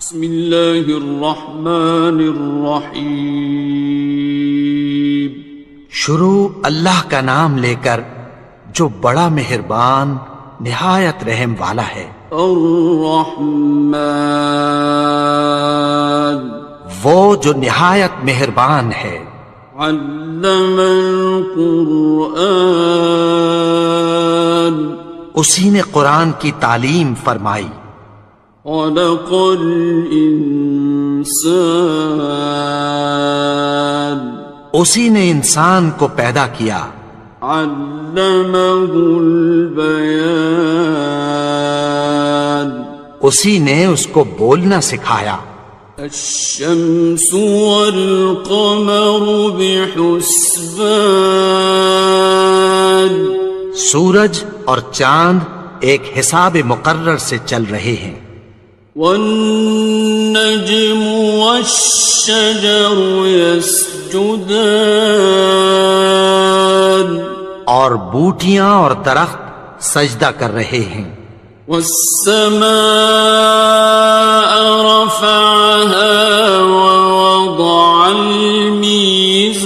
بسم اللہ الرحمن الرحیم. شروع اللہ کا نام لے کر جو بڑا مہربان نہایت رحم والا ہے. الرحمن وہ جو نہایت مہربان ہے. علم القرآن اسی نے قرآن کی تعلیم فرمائی. خلق الانسان اسی نے انسان کو پیدا کیا. علمہ البیان اسی نے اس کو بولنا سکھایا. الشمس والقمر بحسبان سورج اور چاند ایک حساب مقرر سے چل رہے ہیں. والنجم والشجر يسجدان اور بوٹیاں اور درخت سجدہ کر رہے ہیں. والسماء رفعها ووضع الميزان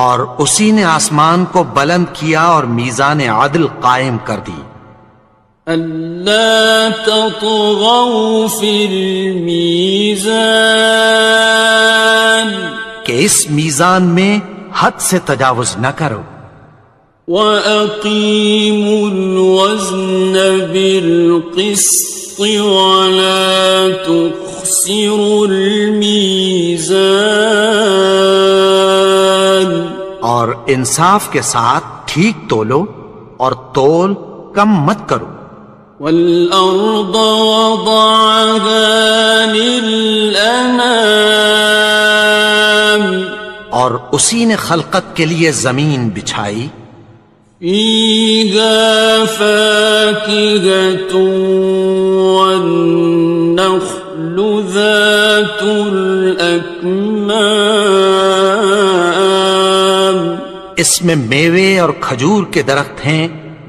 اور اسی نے آسمان کو بلند کیا اور میزان عدل قائم کر دی. ألا تطغوا في الميزان کہ اس میزان میں حد سے تجاوز نہ کرو. وَأَقِيمُوا الْوَزْنَ بِالْقِسْطِ وَلَا تُخْسِرُوا الْمِيزَانَ اور انصاف کے ساتھ ٹھیک تولو اور تول کم مت کرو. وَالْأَرْضَ وَضَعَهَا لِلْأَنَامِ اور اسی نے خلقت کے لیے زمین بچھائی. فِيهَا فَاكِهَةٌ وَالنَّخْلُ ذَاتُ الْأَكْمَامِ اس میں میوے اور کھجور کے درخت ہیں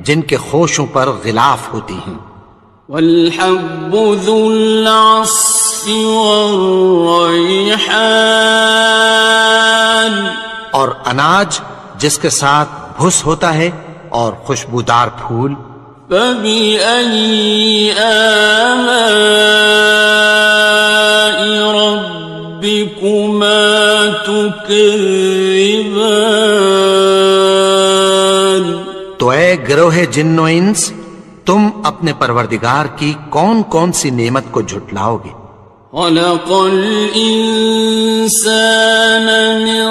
جن کے خوشوں پر غلاف ہوتی ہیں. وَالْحَبُّ ذُو الْعَصْفِ وَالرَّيْحَانِ اور اناج جس کے ساتھ بھس ہوتا ہے اور خوشبودار پھول. فَبِأَيِّ آلَاءِ رَبِّكُمَا تُكَذِّبَانِ تو اے گروہ جن و انس تم اپنے پروردگار کی کون کون سی نعمت کو جھٹلاؤ گے. خلق الانسان من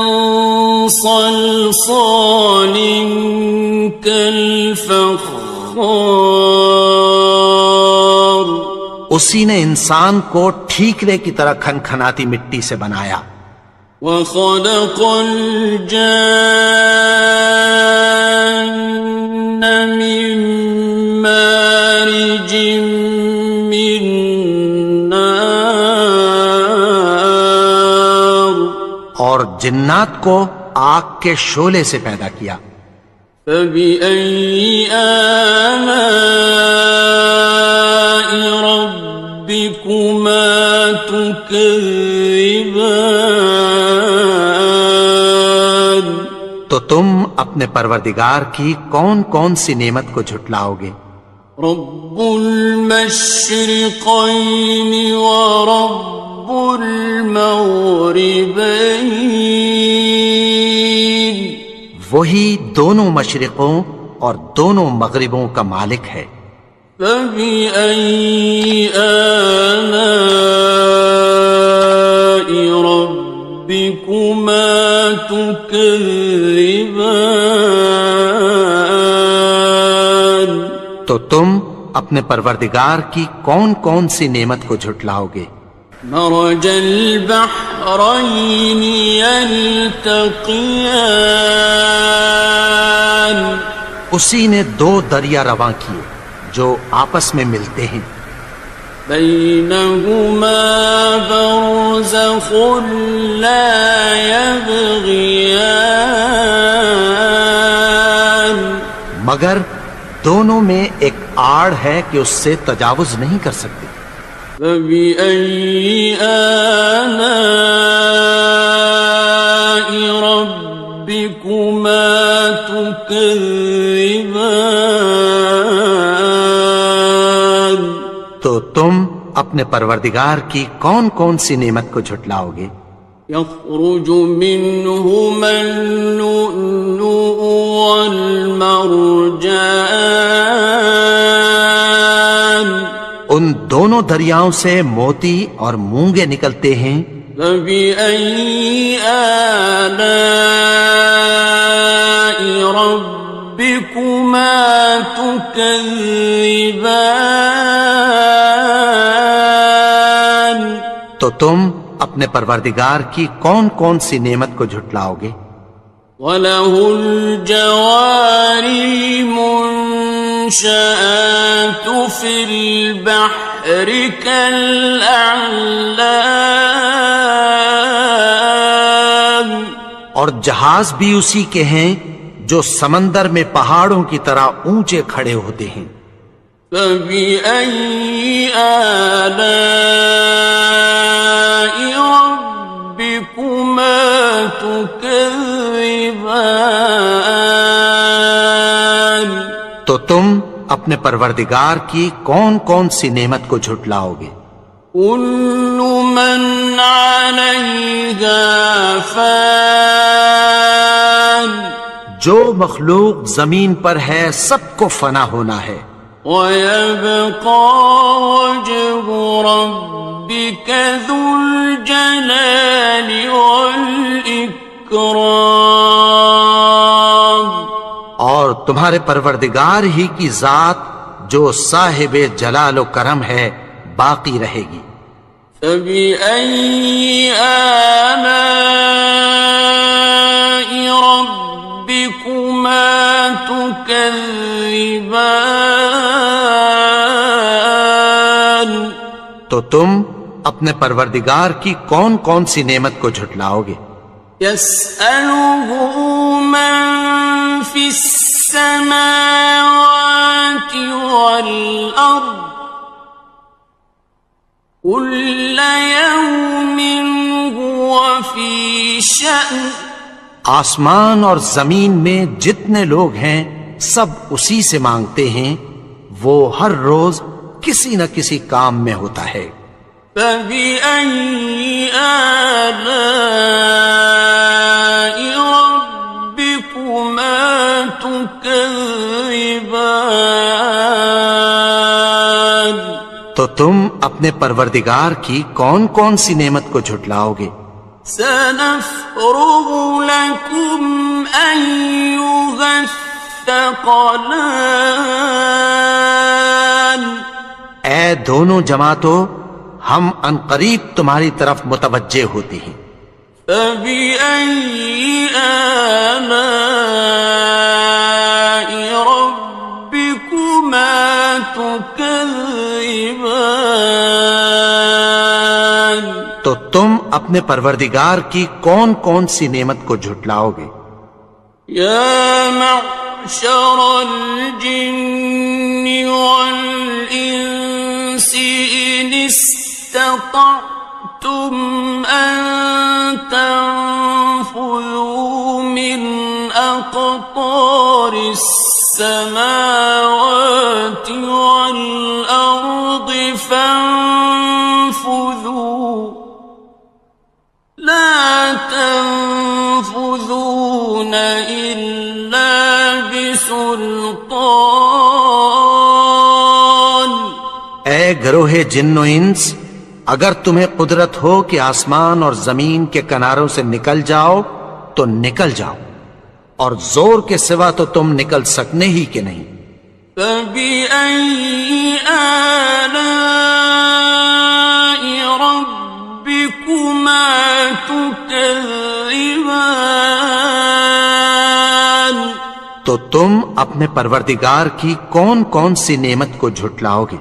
صلصال كالفخار اسی نے انسان کو ٹھیکرے کی طرح کھنکھناتی مٹی سے بنایا. وخلق الجان من مارج من نار اور جنات کو آگ کے شعلے سے پیدا کیا. فبأي آلاء ربكما تكذبان تو تم اپنے پروردگار کی کون کون سی نعمت کو جھٹلاؤ گے. رب المشرقين ورب المغربين وہی دونوں مشرقوں اور دونوں مغربوں کا مالک ہے. فبأي آلاء ربكما تكذبان تو تم اپنے پروردگار کی کون کون سی نعمت کو جھٹلاؤ گے. مرج البحرين يلتقيان اسی نے دو دریا رواں کیے جو آپس میں ملتے ہیں. بينهما برزخ لا يبغيان مگر دونوں میں ایک آڑ ہے کہ اس سے تجاوز نہیں کر سکتے۔ فبأي آلاء ربكما تكذبان؟ تو تم اپنے پروردگار کی کون کون سی نعمت کو جھٹلاؤ گے؟ يخرج منهما اللؤلؤ والمرجان، ان دونوں دریاؤں سے موتی اور مونگے نکلتے ہیں۔ فبأي آلاء ربكما تكذبان؟ تو تم اپنے پروردگار کی کون کون سی نعمت کو جھٹلاؤ گے؟ وَلَهُ الْجَوَارِ الْمُنشَآتُ فِي الْبَحْرِ كَالْأَعْلَامِ، اور جہاز بھی اسی کے ہیں جو سمندر میں پہاڑوں کی طرح اونچے کھڑے ہوتے ہیں۔ فَبِأَيِّ آلَاءِ رَبِّكُمَا تُكَذِّبَانِ؟ تو تم اپنے پروردگار کی کون کون سی نعمت کو جھٹلاؤ گے؟ كُلُّ مَنْ عَلَيْهَا فَانٍ، جو مخلوق زمین پر ہے سب کو فنا ہونا ہے۔ وَيَبْقَى وَجْهُ رَبِّكَ ذُو الْجَلَالِ وَالْإِكْرَامِ، اور تمہارے پروردگار ہی کی ذات جو صاحب جلال و کرم ہے باقی رہے گی۔ فَبِأَيِّ آلَاءِ رَبِّكُمَا تُكَذِّبَانِ؟ تو تم اپنے پروردگار کی کون کون سی نعمت کو جھٹلاؤ گے؟ يَسْأَلُهُ مَن فِي السَّمَاوَاتِ وَالْأَرْضِ كُلَّ يَوْمٍ هُوَ فِي شَأْنٍ، آسمان اور زمین میں جتنے لوگ ہیں سب اسی سے مانگتے ہیں، وہ ہر روز کسی نہ کسی کام میں ہوتا ہے۔ فَبِأَيِّ آلَاءِ رَبِّكُمَا تُكَذِّبَانِ؟ تو تم اپنے پروردگار کی کون کون سی نعمت کو جھٹلاؤ گے؟ سَنَفْرُغُ لَكُمْ أَيُّهَ الثَّقَلَانِ، اے دونوں جماعتوں، ہم عنقریب تمہاری طرف متوجہ ہوتے ہیں۔ فَبِأَيِّ آلَاءِ رَبِّكُمَا تُكَذِّبَانِ؟ تو تم اپنے پروردگار کی کون کون سی نعمت کو جھٹلاؤ گے؟ يَا مَعْشَرَ الْجِنِّ وَالْإِنسِ إِنِ اسْتَطَعْتُمْ أَن تَنفُذُوا مِنْ أَقْطَارِ السَّمَاوَاتِ وَالْأَرْضِ فَانفُذُوا لَا تَنفُذُونَ إِلَّا بِسُلْطَانٍ۔ اے گروہ جن و انس، اگر تمہیں قدرت ہو کہ آسمان اور زمین کے کناروں سے نکل جاؤ تو نکل جاؤ، اور زور کے سوا تو تم نکل سکنے ہی کہ نہیں۔ فَبِأَيِّ آلَاءِ رَبِّكُمَا تُكَذِّبَانِ؟ تو تم اپنے پروردگار کی کون کون سی نعمت کو جھٹلاؤ گے؟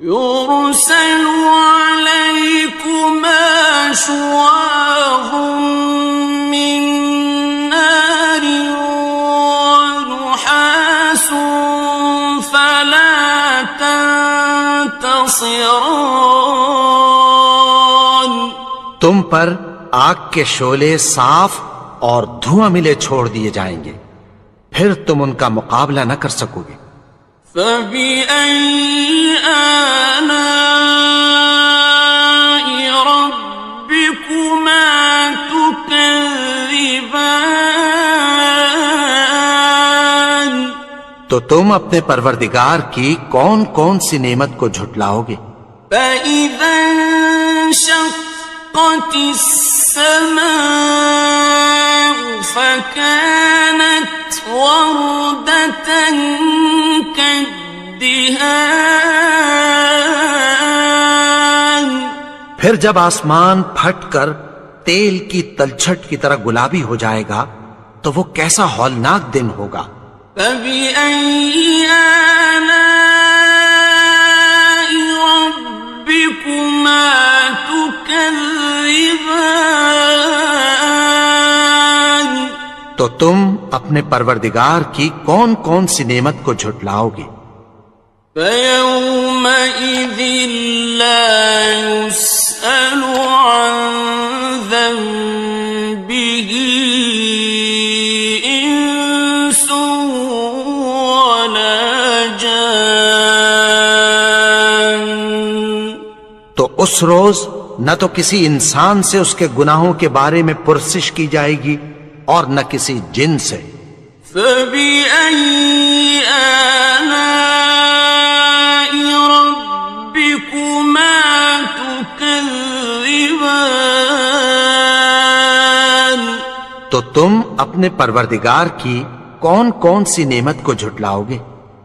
يُرْسَلُ عَلَيْكُمَا شُوَاظٌ مِّن نَّارٍ وَنُحَاسٌ فَلَا تنتصران تم پر آگ کے شعلے صاف اور دھواں ملے چھوڑ دیے جائیں گے، پھر تم ان کا مقابلہ نہ کر سکو گے۔ فَبِأَيِّ آلَاءِ رَبِّكُمَا تُكَذِّبَانِ تو تم اپنے پروردگار کی کون کون سی نعمت کو جھٹلاؤ گے؟ فَإِذَا انشَقَّتِ السَّمَاءُ فَكَانَتْ وَرْدَةً كَالدِّهَانِ پھر جب آسمان پھٹ کر تیل کی تلچھٹ کی طرح گلابی ہو جائے گا تو وہ کیسا ہولناک دن ہوگا۔ فَبِأَيِّ آلَاءِ رَبِّكُمَا تُكَذِّبَانِ تو تم اپنے پروردگار کی کون کون سی نعمت کو جھٹلاؤ گے؟ فَيَوْمَئِذٍ لَا يُسْأَلُ عَنْ ذَنبِهِ إِنسٌ وَلَا جَانٌ تو اس روز نہ تو کسی انسان سے اس کے گناہوں کے بارے میں پرسش کی جائے گی اور نہ کسی جن سے۔ فَبِأَيِّ آلَاءِ رَبِّكُمَا تُكَذِّبَانِ تو تم اپنے پروردگار کی کون کون سی نعمت کو جھٹلاؤ گے؟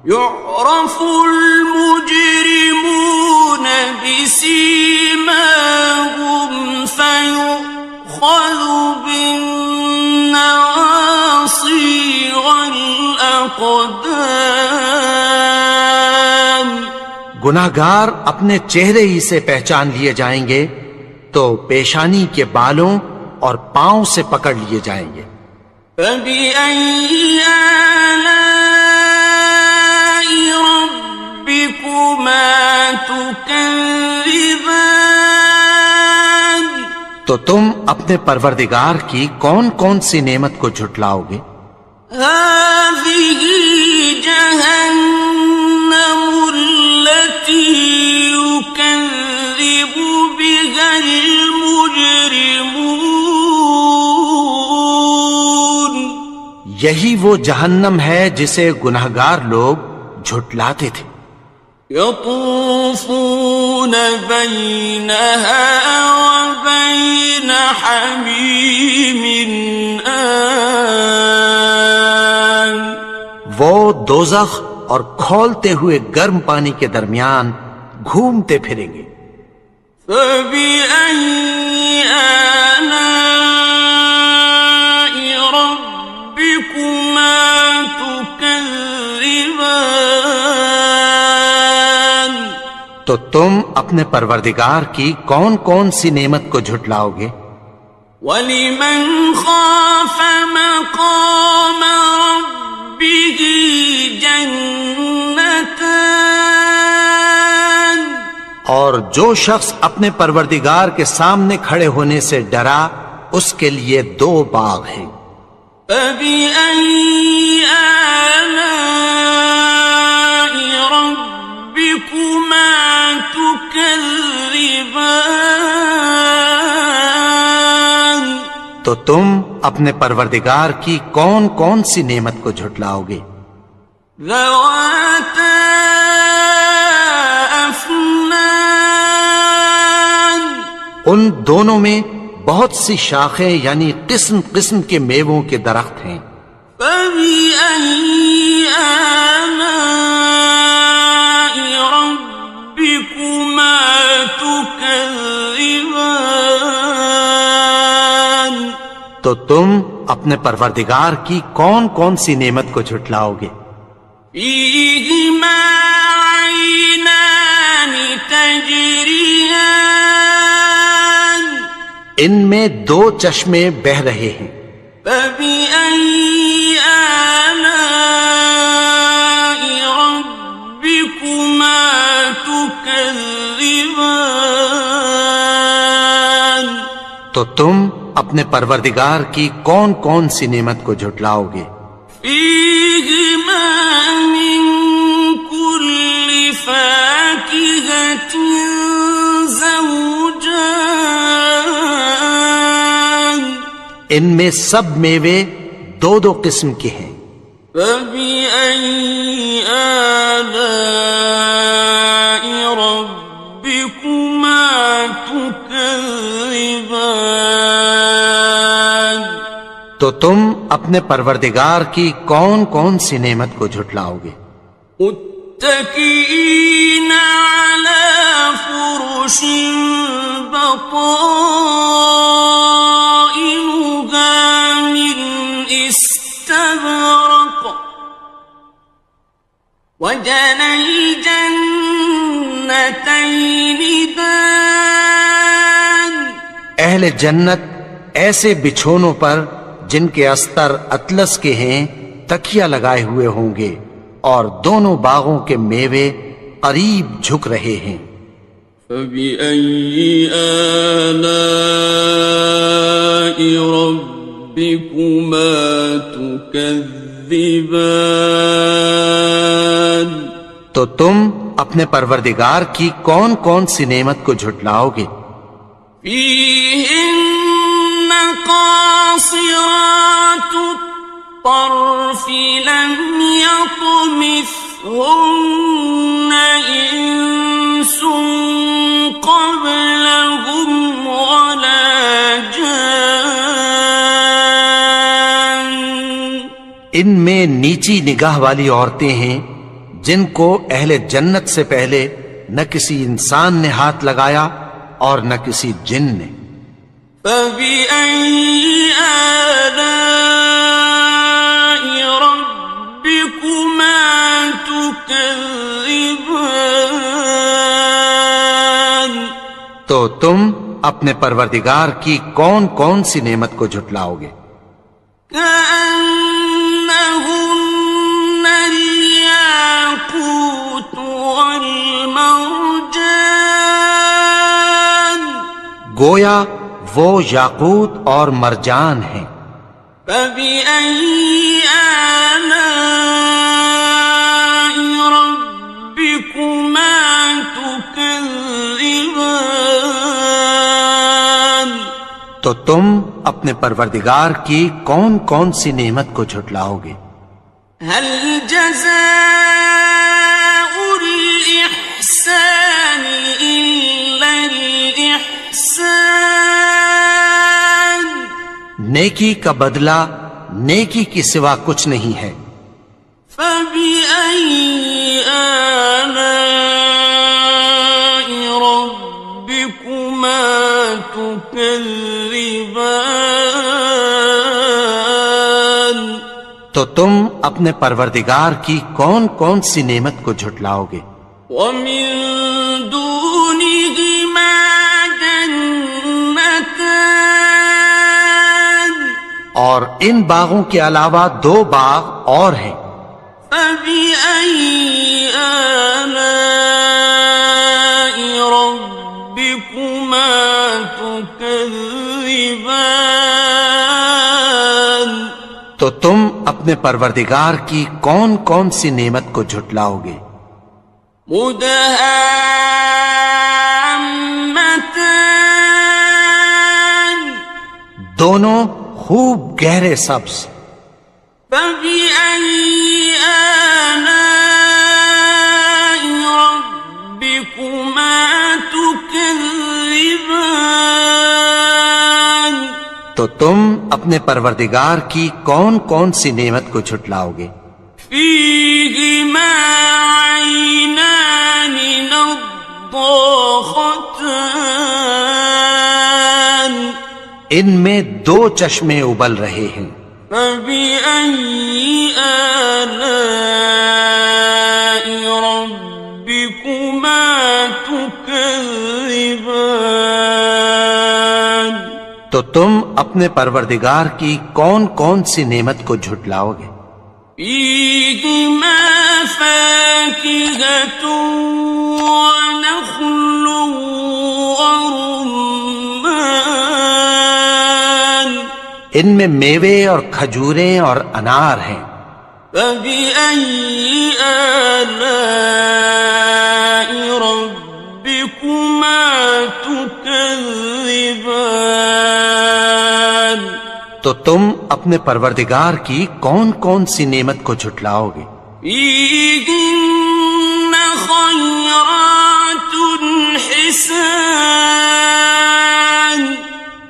يُعْرَفُ الْمُجْرِمُونَ بِسِيمَاهُمْ فَيُؤْخَذُ بِالنَّوَاصِي وَالْأَقْدَامِ گناہگار اپنے چہرے ہی سے پہچان لیے جائیں گے تو پیشانی کے بالوں اور پاؤں سے پکڑ لیے جائیں گے۔ فَبِأَيِّ آلَاءِ رَبِّكُمَا تُكَذِّبَانِ تو تم اپنے پروردگار کی کون کون سی نعمت کو جھٹلاؤ گے؟ هَذِهِ جَهَنَّمُ الَّتِي يُكَذِّبُ بِهَا الْمُجْرِمُونَ یہی وہ جہنم ہے جسے گناہگار لوگ جھٹلاتے تھے۔ يَطُوفُونَ بَيْنَهَا وَبَيْنَ حَمِيمٍ آنٍ وہ دوزخ اور کھولتے ہوئے گرم پانی کے درمیان گھومتے پھریں گے۔ فَبِأَيِّ آلَاءِ رَبِّكُمَا تُكَذِّبَانِ تو تم اپنے پروردگار کی کون کون سی نعمت کو جھٹلاؤ گے؟ وَلِمَنْ خَافَ مَقَامَ رَبِّهِ جَنَّتَانِ اور جو شخص اپنے پروردگار کے سامنے کھڑے ہونے سے ڈرا اس کے لیے دو باغ ہیں۔ فَبِأَيِّ آلَاءِ رَبِّكُمَا تُكَذِّبَانِ تو تم اپنے پروردگار کی کون کون سی نعمت کو جھٹلاؤ گے؟ ذَوَاتَا أَفْنَانٍ ان دونوں میں بہت سی شاخیں یعنی قسم قسم کے میووں کے درخت ہیں۔ فَبِأَيِّ آلَاءِ رَبِّكُمَا تُكَذِّبَانِ تو تم اپنے پروردگار کی کون کون سی نعمت کو جھٹلاؤ گے؟ فِيهِمَا عَيْنَانِ تَجْرِيَانِ ان میں دو چشمے بہہ رہے ہیں۔ فَبِأَيِّ آلَاءِ رَبِّكُمَا تكذبان تو تم اپنے پروردگار کی کون کون سی نعمت کو جھٹلاؤ گے؟ فيهما من كل فاكهة زوجان ان میں سب میوے دو دو قسم کے ہیں۔ فبأي آلاء ربكما تكذبان تو تم اپنے پروردگار کی کون کون سی نعمت کو جھٹلاؤ گے؟ متكئين على فرش بطائنها من استبرق وجنى الجنتين دان اہل جنت ایسے بچھونوں پر جن کے استر اطلس کے ہیں تکیہ لگائے ہوئے ہوں گے، اور دونوں باغوں کے میوے قریب جھک رہے ہیں۔ فبأي آلاء ربكما تكذبان تو تم اپنے پروردگار کی کون کون سی نعمت کو جھٹلاؤ گے؟ فيهن قاصرات الطرف لم يطمثهن إنس قبلهم ولا جان ان میں نیچی نگاہ والی عورتیں ہیں جن کو اہل جنت سے پہلے نہ کسی انسان نے ہاتھ لگایا اور نہ کسی جن نے۔ فبأي آلاء ربكما تكذبان تو تم اپنے پروردگار کی کون کون سی نعمت کو جھٹلاؤ گے؟ كأنهن الياقوت والمرجان گویا وہ یاقوت اور مرجان ہیں۔ فبأي آلاء ربكما تكذبان تو تم اپنے پروردگار کی کون کون سی نعمت کو جھٹلاؤ گے؟ هل جزاء الإحسان إلا الإحسان نیکی کا بدلہ نیکی کی سوا کچھ نہیں ہے۔ فبأي آلاء ربكما تكذبان تو تم اپنے پروردگار کی کون کون سی نعمت کو جھٹلاؤ گے؟ ومن دونهما جنتان اور ان باغوں کے علاوہ دو باغ اور ہیں۔ فبأي آلاء ربكما تكذبان تو تم اپنے پروردگار کی کون کون سی نعمت کو جھٹلاؤ گے؟ مدهامتان دونوں خوب گہرے سبز۔ فبأي آلاء ربكما تكذبان تو تم اپنے پروردگار کی کون کون سی نعمت کو جھٹلاؤ گے؟ فيهما عينان نضاختان ان میں دو چشمے ابل رہے ہیں۔ فبأي آلاء ربكما تكذبان تو تم اپنے پروردگار کی کون کون سی نعمت کو جھٹلاؤ گے؟ فيهما فاكهة ونخل ورمان ان میں میوے اور کھجوریں اور انار ہیں. فبأي آلاء ربكما تكذبان تو تم اپنے پروردگار کی کون کون سی نعمت کو جھٹلاؤ گے؟ فيهن خيرات حسان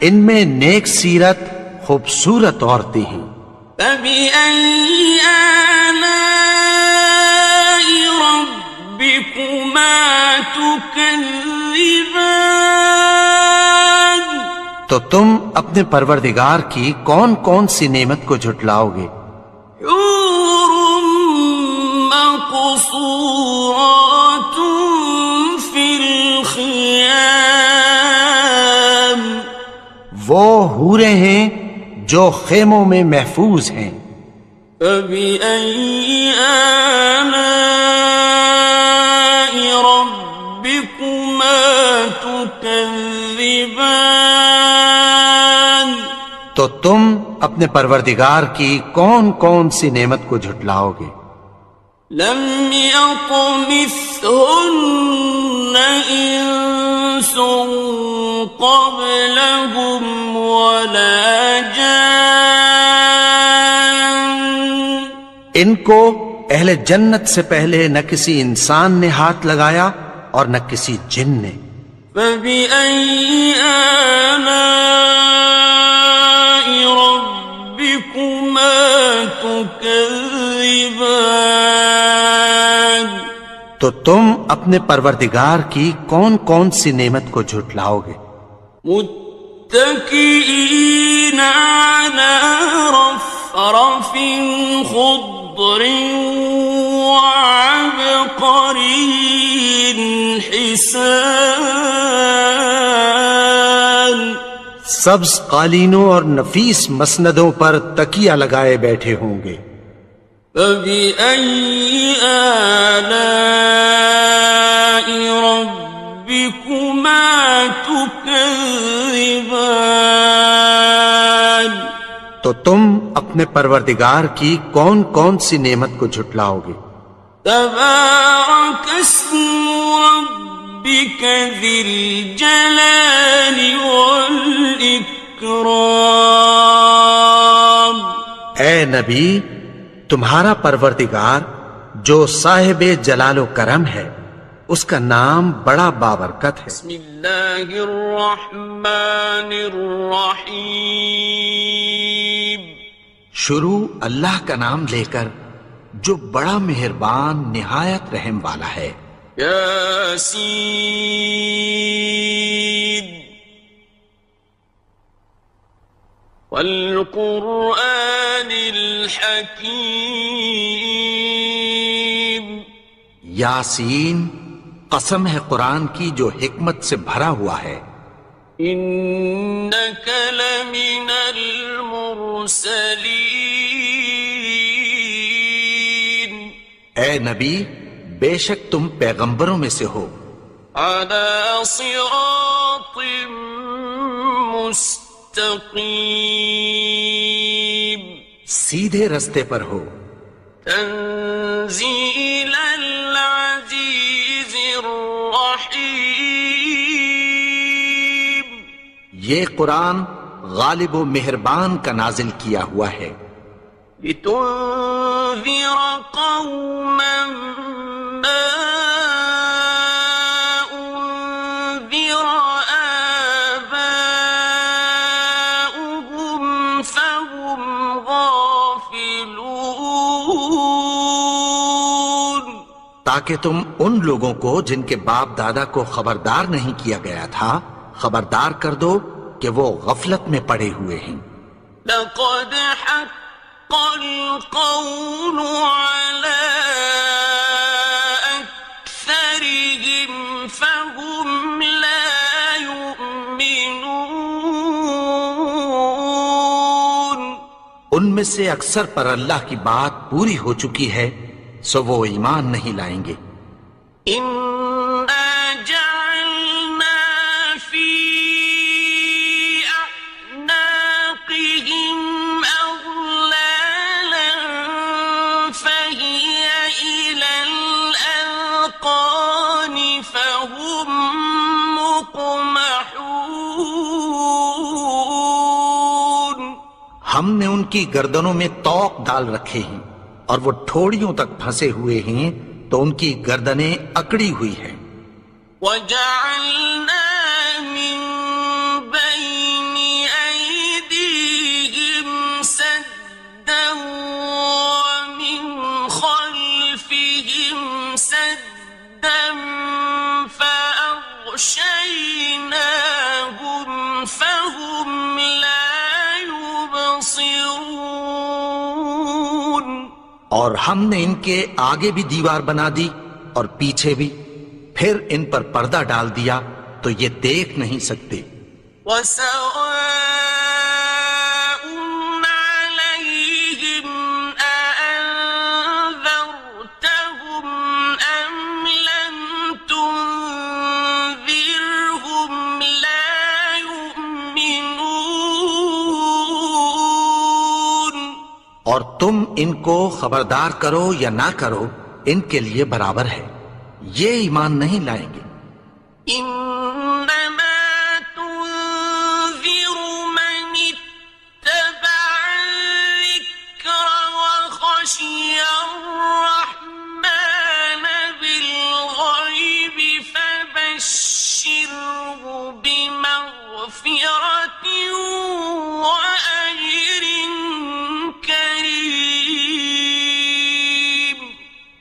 ان میں نیک سیرت خوبصورت عورتیں ہیں. فبأي آلاء ربكما تكذبان تو تم اپنے پروردگار کی کون کون سی نعمت کو جھٹلاؤ گے؟ حور مقصورات في الخيام وہ حوریں ہیں جو خیموں میں محفوظ ہیں. فبأي آلاء ربكما تكذبان تو تم اپنے پروردگار کی کون کون سی نعمت کو جھٹلاؤ گے؟ لم يطمثهن إنس قبلهم ولا جان ان کو اہل جنت سے پہلے نہ کسی انسان نے ہاتھ لگایا اور نہ کسی جن نے. فبأي آلاء ربكما تكذبان تو تم اپنے پروردگار کی کون کون سی نعمت کو جھٹلاؤ گے؟ متكئين على رفرف خضر وعبقري حسان سبز قالینوں اور نفیس مسندوں پر تکیہ لگائے بیٹھے ہوں گے. فبأي آلاء ربكما تكذبان تو تم اپنے پروردگار کی کون کون سی نعمت کو جھٹلاؤ گے؟ تبارك اسم ربك ذي الجلال والإكرام اے نبی، تمہارا پروردگار جو صاحب جلال و کرم ہے اس کا نام بڑا بابرکت ہے. بسم اللہ الرحمن الرحیم شروع اللہ کا نام لے کر جو بڑا مہربان نہایت رحم والا ہے. یاسین والقرآن الحکیم یاسین، قسم ہے قرآن کی جو حکمت سے بھرا ہوا ہے. انک لمن المرسلین اے نبی، بے شک تم پیغمبروں میں سے ہو. علی صراط مستقیم سیدھے رستے پر ہو. تنزیل العزیز الرحیم یہ قرآن غالب و مہربان کا نازل کیا ہوا ہے. لتنذر قوما ما انذر آباؤهم فهم غافلون تاکہ تم ان لوگوں کو جن کے باپ دادا کو خبردار نہیں کیا گیا تھا خبردار کر دو کہ وہ غفلت میں پڑے ہوئے ہیں. لقد حق القول على أكثرهم فهم لا يؤمنون ان میں سے اکثر پر اللہ کی بات پوری ہو چکی ہے سو وہ ایمان نہیں لائیں گے۔ إنا جعلنا في أعناقهم أغلالا فهي إلى الأذقان فهم مقمحون۔ ہم نے ان کی گردنوں میں طوق ڈال رکھے ہیں اور وہ ٹھوڑیوں تک پھنسے ہوئے ہیں، تو ان کی گردنیں اکڑی ہوئی ہیں۔ وَجَعَلْنَا مِن بَيْنِ أَيْدِيهِمْ سَدًّا وَمِنْ خَلْفِهِمْ سَدًّا فَأَغْشَيْنَاهُمْ فَهُمْ لَا يُبْصِرُونَ۔ اور ہم نے ان کے آگے بھی دیوار بنا دی اور پیچھے بھی، پھر ان پر پردہ ڈال دیا تو یہ دیکھ نہیں سکتے۔ وَسَوَاءٌ عَلَيْهِمْ أَأَنذَرْتَهُمْ أَمْ لَمْ تُنذِرْهُمْ لَا يُؤْمِنُونَ۔ اور تم ان کو خبردار کرو یا نہ کرو، ان کے لیے برابر ہے، یہ ایمان نہیں لائیں گے۔ إنما تنذر من اتبع الذكر وخشي الرحمن بالغيب فبشره بمغفرة وأجر كريم۔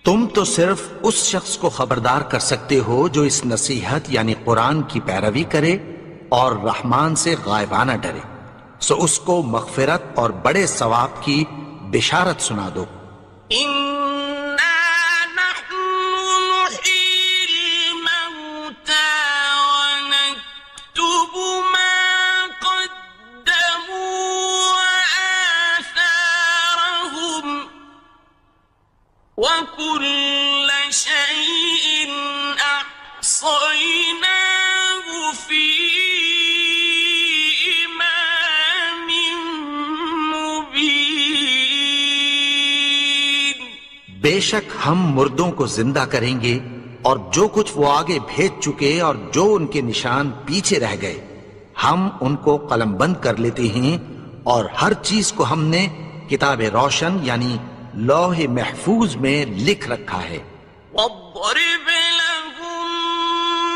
تم تو صرف اس شخص کو خبردار کر سکتے ہو جو اس نصیحت یعنی قرآن کی پیروی کرے اور رحمان سے غائبانہ ڈرے، سو اس کو مغفرت اور بڑے ثواب کی بشارت سنا دو۔ إنا نحن نحيي الموتى ونكتب ما قدموا وآثارهم وكل شيء أحصيناه في إمام مبين۔ بے شک ہم مردوں کو زندہ کریں گے، اور جو کچھ وہ آگے بھیج چکے اور جو ان کے نشان پیچھے رہ گئے ہم ان کو قلم بند کر لیتے ہیں، اور ہر چیز کو ہم نے کتاب روشن یعنی لوح محفوظ میں لکھ رکھا ہے۔ واضرب لهم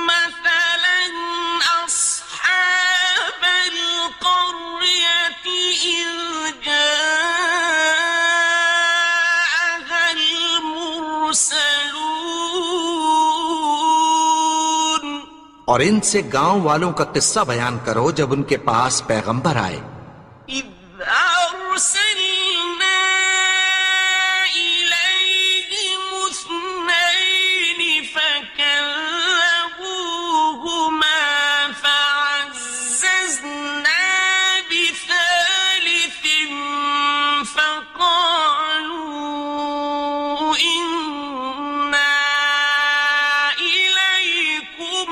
مثلا أصحاب القرية إذ جاءها المرسلون۔ اور ان سے گاؤں والوں کا قصہ بیان کرو جب ان کے پاس پیغمبر آئے۔ إذ أرسلنا إليهم اثنين فكذبوهما فعززنا بثالث فقالوا إنا إليكم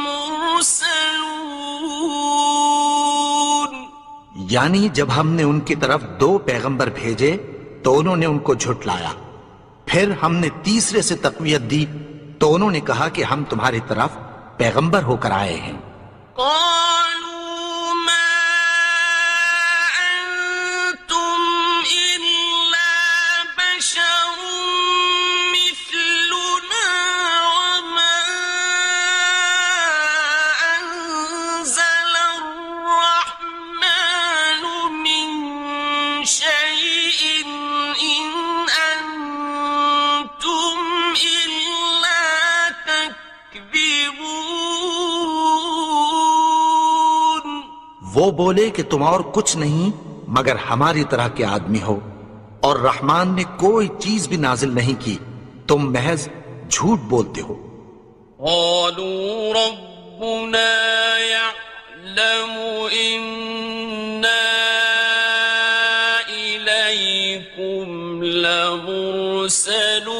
مرسلون۔ یعنی جب ہم نے ان کی طرف 2 پیغمبر بھیجے تو انہوں نے ان کو جھٹلایا، پھر ہم نے تیسرے سے تقویت دی تو انہوں نے کہا کہ ہم تمہاری طرف پیغمبر ہو کر آئے ہیں۔ قالوا ما أنتم إلا بشر مثلنا وما أنزل الرحمن من شيء إن أنتم إلا تكذبون۔ وہ بولے کہ تم اور کچھ نہیں مگر ہماری طرح کے آدمی ہو، اور رحمان نے کوئی چیز بھی نازل نہیں کی، تم محض جھوٹ بولتے ہو۔ قالوا ربنا يعلم إنا إليكم لمرسلون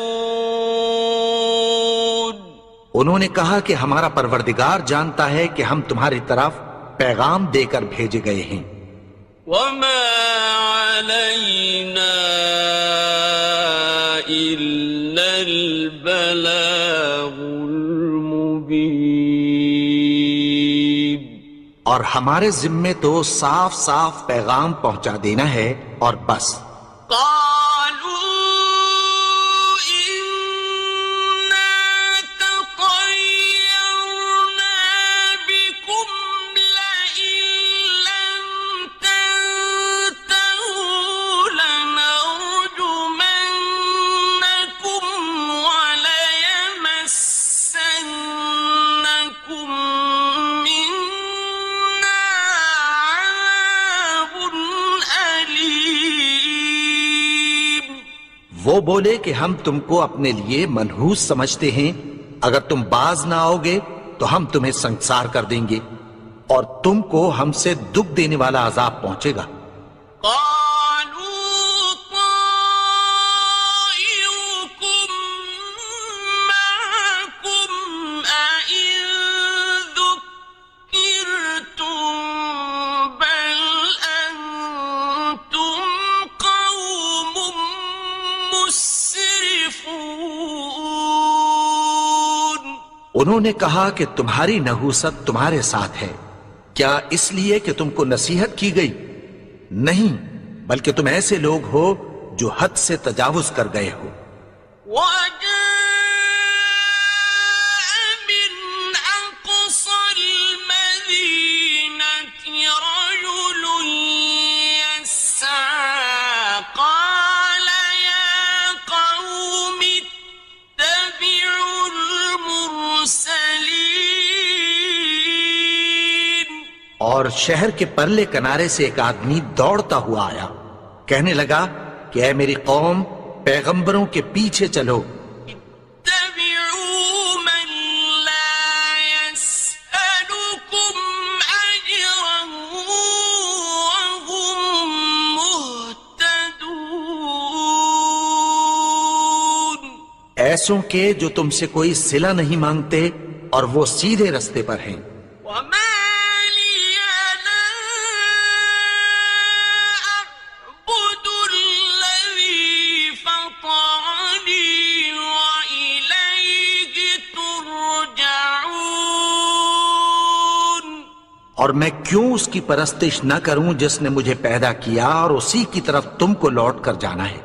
انہوں نے کہا کہ ہمارا پروردگار جانتا ہے کہ ہم تمہاری طرف پیغام دے کر بھیجے گئے ہیں، وما علينا إلا البلاغ المبين، اور ہمارے ذمے تو صاف صاف پیغام پہنچا دینا ہے اور بس۔ وہ بولے کہ ہم تم کو اپنے لیے منحوس سمجھتے ہیں، اگر تم باز نہ آؤ گے تو ہم تمہیں سنسار کر دیں گے اور تم کو ہم سے دکھ دینے والا عذاب پہنچے گا۔ انہوں نے کہا کہ تمہاری نحوست تمہارے ساتھ ہے، کیا اس لیے کہ تم کو نصیحت کی گئی؟ نہیں، بلکہ تم ایسے لوگ ہو جو حد سے تجاوز کر گئے ہو۔ اور شہر کے پرلے کنارے سے ایک آدمی دوڑتا ہوا آیا، کہنے لگا کہ اے میری قوم، پیغمبروں کے پیچھے چلو، ایسوں کے جو تم سے کوئی صلہ نہیں مانگتے اور وہ سیدھے رستے پر ہیں۔ اور میں کیوں اس کی پرستش نہ کروں جس نے مجھے پیدا کیا اور اسی کی طرف تم کو لوٹ کر جانا ہے۔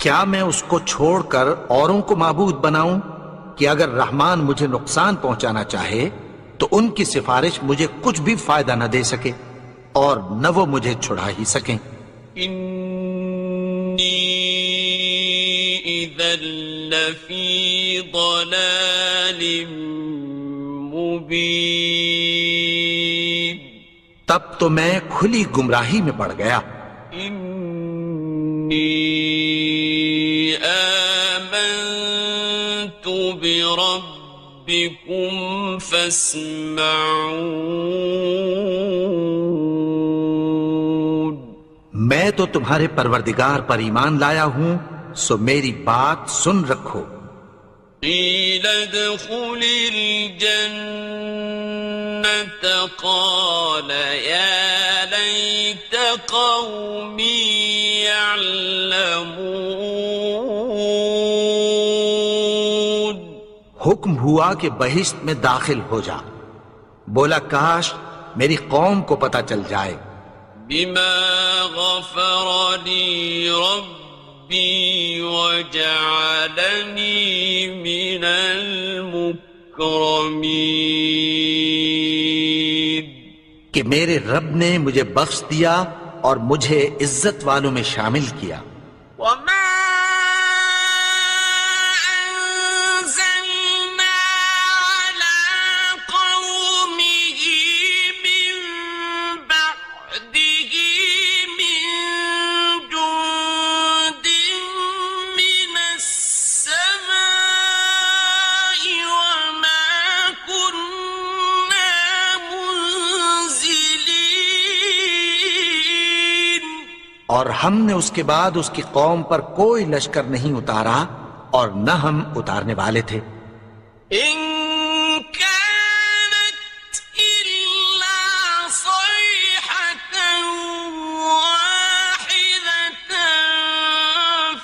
کیا میں اس کو چھوڑ کر اوروں کو معبود بناؤں کہ اگر رحمان مجھے نقصان پہنچانا چاہے تو ان کی سفارش مجھے کچھ بھی فائدہ نہ دے سکے اور نہ وہ مجھے چھڑا ہی سکیں۔ انی اذا لفی ضلال مبین، تب تو میں کھلی گمراہی میں پڑ گیا۔ آمنت بربکم فاسمعون، میں تو تمہارے پروردگار پر ایمان لایا ہوں، سو میری بات سن رکھو۔ قیل ادخل الجنة قال یا لیت قومی یعلمون، حکم ہوا کہ بہشت میں داخل ہو جا، بولا کاش میری قوم کو پتہ چل جائے۔ بما غفر لی ربی وجعلنی من المکرمین، کہ میرے رب نے مجھے بخش دیا اور مجھے عزت والوں میں شامل کیا۔ وما اور ہم نے اس کے بعد اس کی قوم پر کوئی لشکر نہیں اتارا اور نہ ہم اتارنے والے تھے. إن كانت إلا صيحة واحدة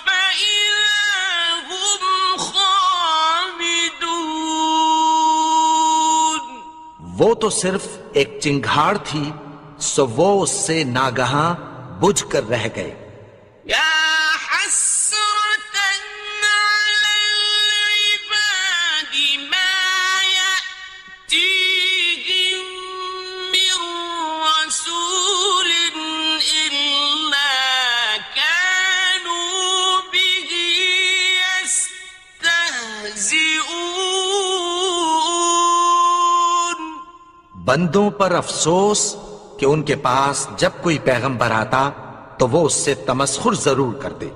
فإذا هم خامدون. وہ تو صرف ایک چنگھاڑ تھی، سو وہ اس سے ناگہاں بجھ کر رہ گئے. يا حسرة على العباد ما يأتيهم من رسول إلا كانوا به يستهزئون. بندوں پر افسوس کہ ان کے پاس جب کوئی پیغمبر آتا تو وہ اس سے تمسخر ضرور کرتے.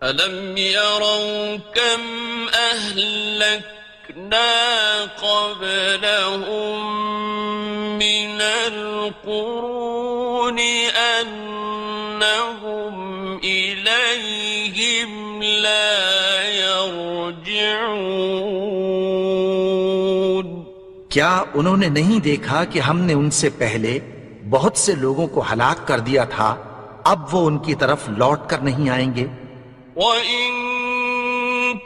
أَلَمْ يَرَوْا كَمْ أَهْلَكْنَا قَبْلَهُمْ مِنَ الْقُرُونِ أَنَّهُمْ إِلَيْهِمْ لَا يَرْجِعُونَ. کیا انہوں نے نہیں دیکھا کہ ہم نے ان سے پہلے بہت سے لوگوں کو ہلاک کر دیا تھا، اب وہ ان کی طرف لوٹ کر نہیں آئیں گے. وَإِن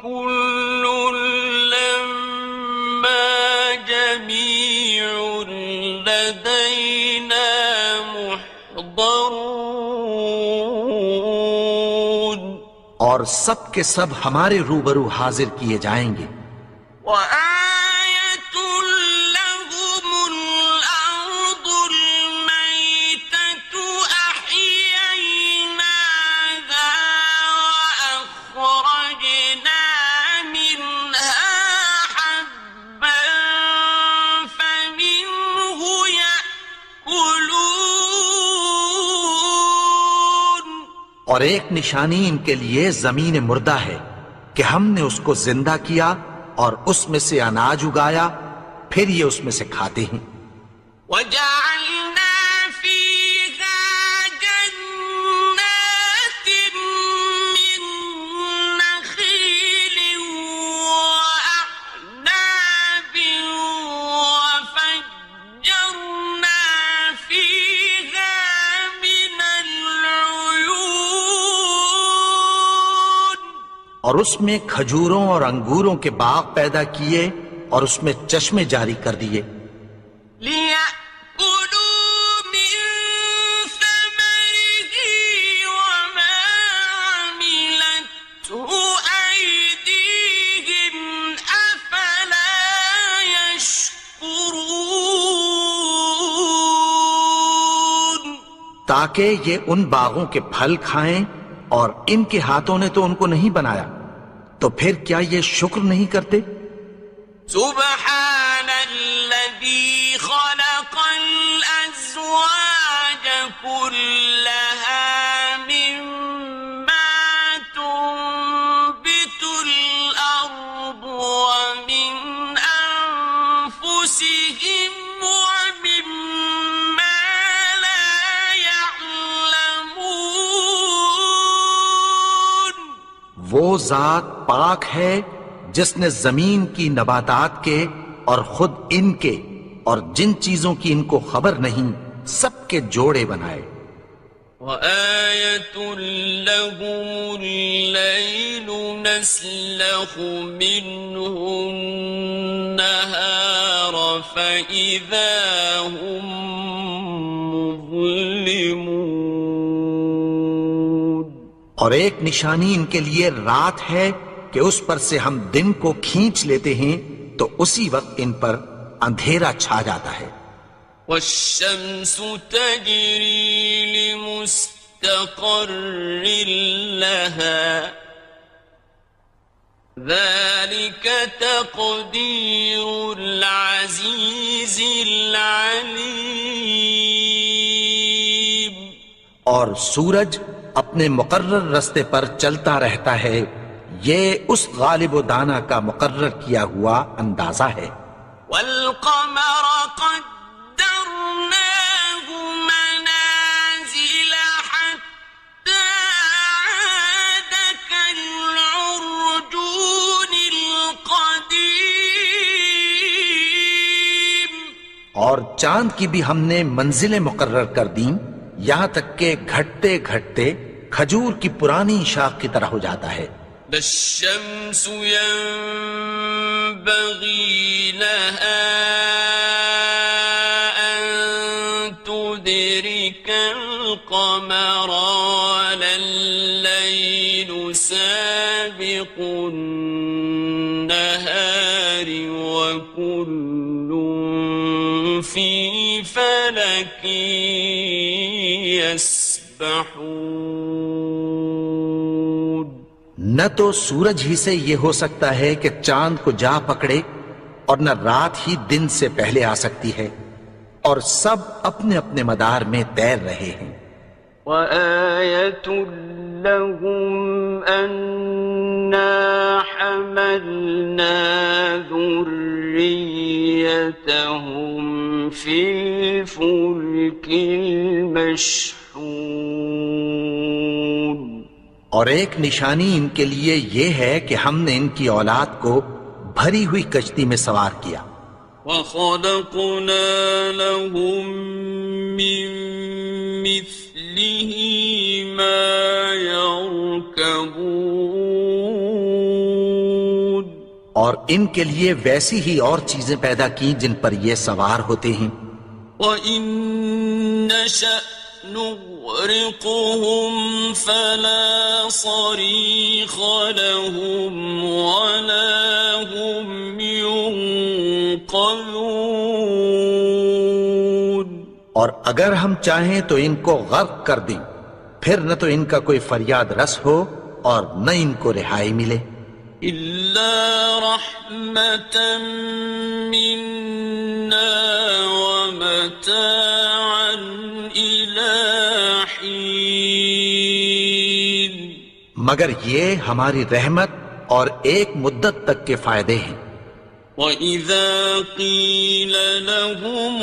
كُلٌّ لَّمَّا جَمِيعٌ لَّدَيْنَا مُحْضَرُونَ. اور سب کے سب ہمارے روبرو حاضر کیے جائیں گے. وَآيَةٌ لَّهُمُ الْأَرْضُ الْمَيْتَةُ أَحْيَيْنَاهَا وَأَخْرَجْنَا مِنْهَا حَبًّا فَمِنْهُ يَأْكُلُونَ. اور ایک نشانی ان کے لیے زمین مردہ ہے کہ ہم نے اس کو زندہ کیا اور اس میں سے اناج اگایا، پھر یہ اس میں سے کھاتے ہیں. وَجَعَلْنَا فِيهَا جَنَّاتٍ مِّن نَّخِيلٍ وَأَعْنَابٍ وَفَجَّرْنَا فِيهَا مِنَ الْعُيُونِ. اور اس میں کھجوروں اور انگوروں کے باغ پیدا کیے اور اس میں چشمے جاری کر دیے. لِيَأْكُلُوا مِن ثَمَرِهِ وَمَا عَمِلَتْهُ أَيْدِيهِمْ أَفَلَا يَشْكُرُونَ. تاکہ یہ ان باغوں کے پھل کھائیں اور ان کے ہاتھوں نے تو ان کو نہیں بنایا، تو پھر کیا یہ شکر نہیں کرتے؟ سبحان الذي خلق الأزواج كلها مما تنبت الأرض ومن أنفسهم ومما لا يعلمون. وہ ذات پاک ہے جس نے زمین کی نباتات کے اور خود ان کے اور جن چیزوں کی ان کو خبر نہیں سب کے جوڑے بنائے. وَآيَةٌ لَّهُمُ اللَّيْلُ نَسْلَخُ مِنْهُ النَّهَارَ فَإِذَا هُم مُظْلِمُونَ. اور ایک نشانی ان کے لیے رات ہے کہ اس پر سے ہم دن کو کھینچ لیتے ہیں تو اسی وقت ان پر اندھیرا چھا جاتا ہے. وَالشَّمْسُ تَجْرِي لِمُسْتَقَرٍّ لَّهَا ذَلِكَ تَقْدِيرُ الْعَزِيزِ الْعَلِيمِ. اور سورج اپنے مقرر رستے پر چلتا رہتا ہے، یہ اس غالب و دانا کا مقرر کیا ہوا اندازہ ہے. وَالْقَمَرَ قَدَّرْنَاهُ مَنَازِلَ حَتَّى اور چاند کی بھی ہم نے منزلیں مقرر کر دیں یہاں تک کہ گھٹتے گھٹتے کھجور کی پرانی شاخ کی طرح ہو جاتا ہے. لا الشمس ينبغي لها أن تدرك القمر ولا الليل سابق النهار وكل في فلك يسبحون. نہ تو سورج ہی سے یہ ہو سکتا ہے کہ چاند کو جا پکڑے اور نہ رات ہی دن سے پہلے آ سکتی ہے، اور سب اپنے اپنے مدار میں تیر رہے ہیں. وَآيَةٌ لَهُمْ أَنَّا حَمَلْنَا ذُرِّيَّتَهُمْ فِي الْفُلْكِ الْمَشْحُونِ. اور ایک نشانی ان کے لیے یہ ہے کہ ہم نے ان کی اولاد کو بھری ہوئی کشتی میں سوار کیا. وَخَلَقْنَا لَهُم مِّن مِّثْلِهِ مَا يَرْكَبُونَ. اور ان کے لیے ویسی ہی اور چیزیں پیدا کی جن پر یہ سوار ہوتے ہیں. وَإِن نَّشَأْ نُغْرِقْهُمْ فَلَا صَرِيخَ لَهُمْ وَلَا هُمْ يُنقَذُونَ. اور اگر ہم چاہیں تو ان کو غرق کر دیں، پھر نہ تو ان کا کوئی فریاد رس ہو اور نہ ان کو رہائی ملے. إِلَّا رَحْمَةً مِّنَّا وَمَتَاعًا إِلَىٰ حِينٍ. مگر یہ ہماری رحمت اور ایک مدت تک کے فائدے ہیں. وَإِذَا قِيلَ لَهُمُ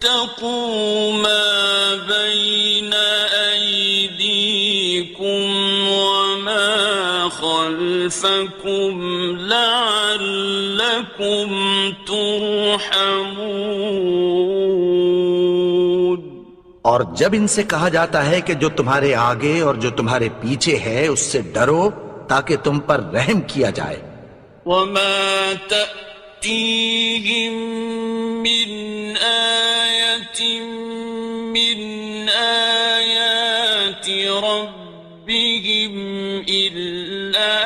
اتَّقُوا مَا بَيْنَ أَيْدِيكُمْ وَمَا خَلْفَكُمْ لَعَلَّكُمْ تُرْحَمُونَ. اور جب ان سے کہا جاتا ہے کہ جو تمہارے آگے اور جو تمہارے پیچھے ہے اس سے ڈرو تاکہ تم پر رحم کیا جائے. وَمَا تَأْتِيهِم مِّنْ آيَةٍ مِّنْ آيَاتِ رَبِّهِمْ إِلَّا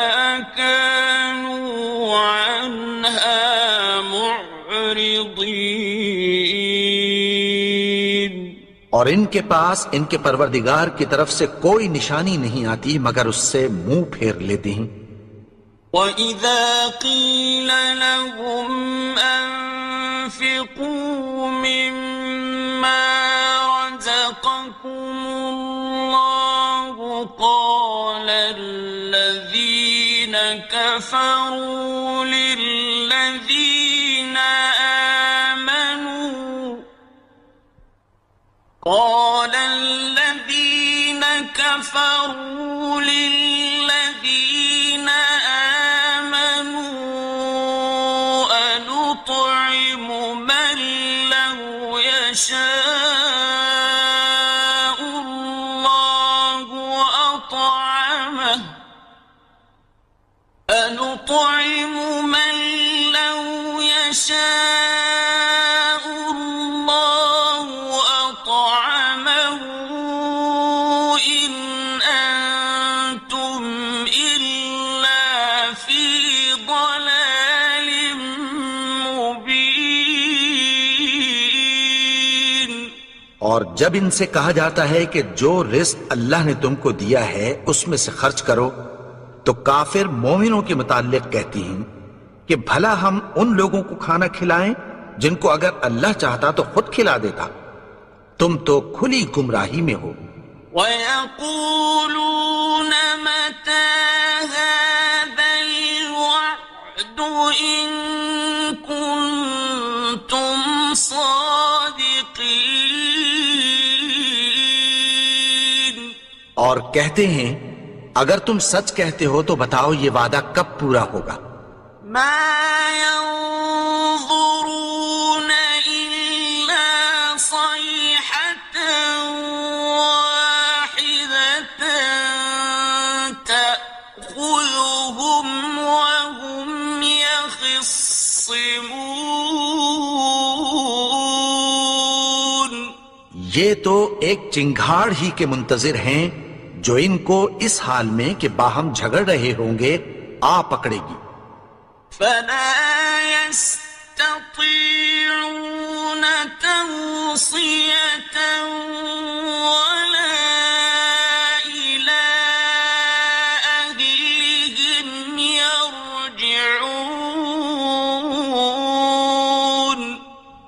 كَانُوا عَنْهَا مُعْرِضِينَ. اور ان کے پاس ان کے پروردگار کی طرف سے کوئی نشانی نہیں آتی مگر اس سے منہ پھیر لیتے ہیں. وَإِذَا قِيلَ لَهُمْ أَنفِقُوا مِمَّا رَزَقَكُمُ اللَّهُ قَالَ الَّذِينَ كَفَرُوا لِلَّذِينَ آمَنُوا أَنُطْعِمُ مَن لَّوْ يَشَاءُ اللَّهُ أَطْعَمَهُ أَنُطْعِمُ مَن لَّوْ يَشَاءُ اللَّهُ أَطْعَمَهُ إِنْ أَنتُمْ إِلَّا فِي ضَلَالٍ مُّبِينٍ. اور جب ان سے کہا جاتا ہے کہ جو رزق اللہ نے تم کو دیا ہے اس میں سے خرچ کرو تو کافر مومنوں کے متعلق کہتی ہیں کہ بھلا ہم ان لوگوں کو کھانا کھلائیں جن کو اگر اللہ چاہتا تو خود کھلا دیتا. تم تو کھلی گمراہی میں ہو. وَيَقُولُونَ مَتَىٰ هَٰذَا الْوَعْدُ إِن كُنتُمْ صَادِقِينَ. اور کہتے ہیں اگر تم سچ کہتے ہو تو بتاؤ یہ وعدہ کب پورا ہوگا. مَا يَنظُرُونَ إِلَّا يختصمون یہ تو ایک چنگھاڑ ہی کے منتظر ہیں جو ان کو اس حال میں کہ باہم جھگڑ رہے ہوں گے آ پکڑے گی. فلا يستطيعون توصية ولا إلى أهلهم يرجعون.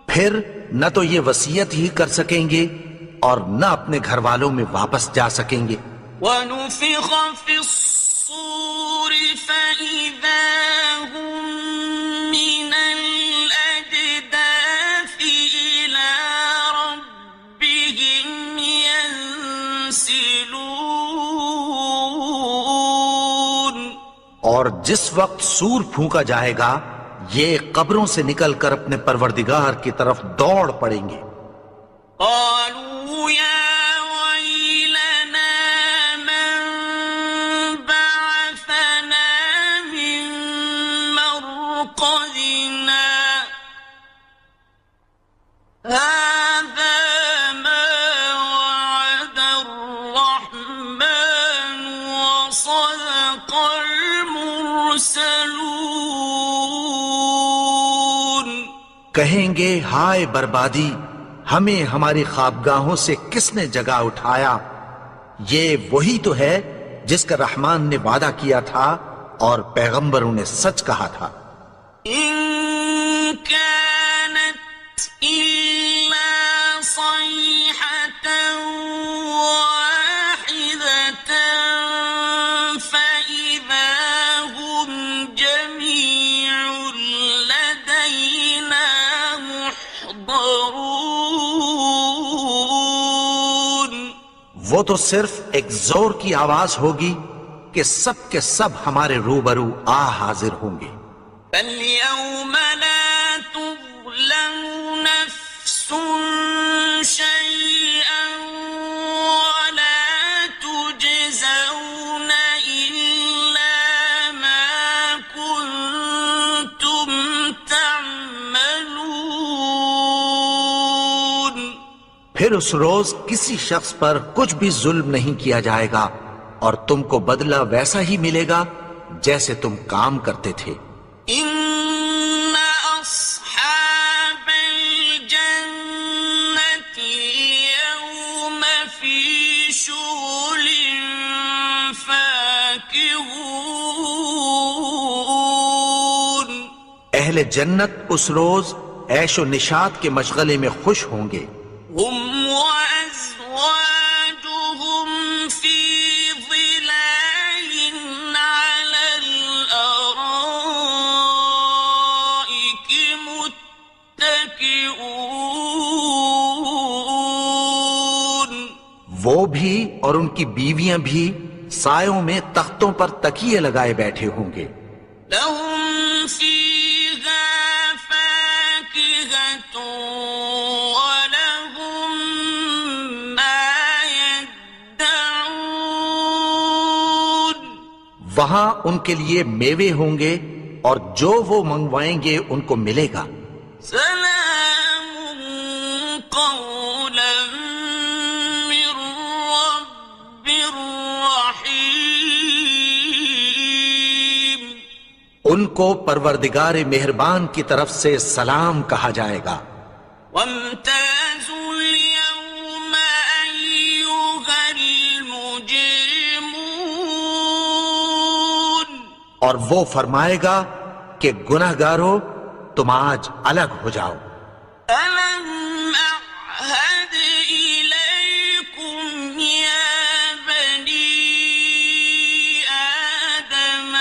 پھر نہ تو یہ وصیت ہی کر سکیں گے اور نہ اپنے گھر والوں میں واپس جا سکیں گے. ونفخ في الصور فإذا هم من الأجداث إلى ربهم ينسلون. اور جس وقت سور پھونکا جائے گا یہ قبروں سے نکل کر اپنے پروردگار کی طرف دوڑ پڑیں گے. قالوا يا ويلنا من بعثنا من مرقدنا هذا ما وعد الرحمن وصدق المرسلون. کہیں گے ہائے بربادی، ہمیں ہماری خوابگاہوں سے کس نے جگا اٹھایا؟ یہ وہی تو ہے جس کا رحمان نے وعدہ کیا تھا اور پیغمبروں نے سچ کہا تھا. إن كانت إلا صيحة واحدة فإذا هم جميع لدينا محضرون. وہ تو صرف ایک زور کی آواز ہوگی کہ سب کے سب ہمارے روبرو آ حاضر ہوں گے. فاليوم لا تظلم نفس شيئا ولا تجزون إلا ما كنتم تعملون. پھر اس روز کسی شخص پر کچھ بھی ظلم نہیں کیا جائے گا اور تم کو بدلہ ویسا ہی ملے گا جیسے تم کام کرتے تھے. إن أصحاب الجنة اليوم في شغل فاكهون. اہل جنت اس روز عیش و نشاط کے مشغلے میں خوش ہوں گے. هم وأزواجهم في ظلال على الأرائك متكئون. وہ بھی اور ان کی بیویاں بھی سایوں میں تختوں پر تکیے لگائے بیٹھے ہوں گے. لهم فيها فاكهة ولهم ما يدعون. وہاں ان کے لیے میوے ہوں گے اور جو وہ منگوائیں گے ان کو ملے گا. سلام قولا من رب رحيم. ان کو پروردگار مہربان کی طرف سے سلام کہا جائے گا. وامتازوا اليوم أيها المجرمون. اور وہ فرمائے گا کہ گناہگارو تم آج الگ ہو جاؤ. ألم أعهد إليكم يا بني آدم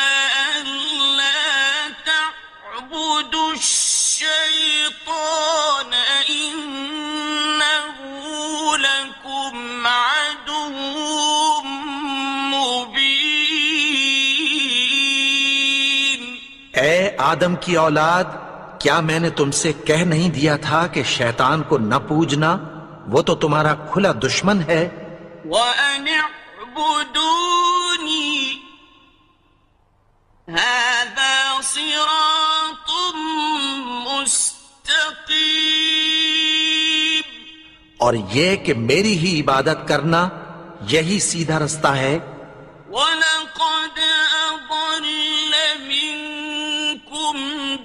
ألا تعبدوا الشيطان إنه لكم عدو مبين. اے آدم کی اولاد، کیا میں نے تم سے کہہ نہیں دیا تھا کہ شیطان کو نہ پوجنا؟ وہ تو تمہارا کھلا دشمن ہے. وأن اعبدوني هذا صراط مستقيم اور یہ کہ میری ہی عبادت کرنا یہی سیدھا رستہ ہے. وَلَقَدْ أَضَلَّ مِنكُمْ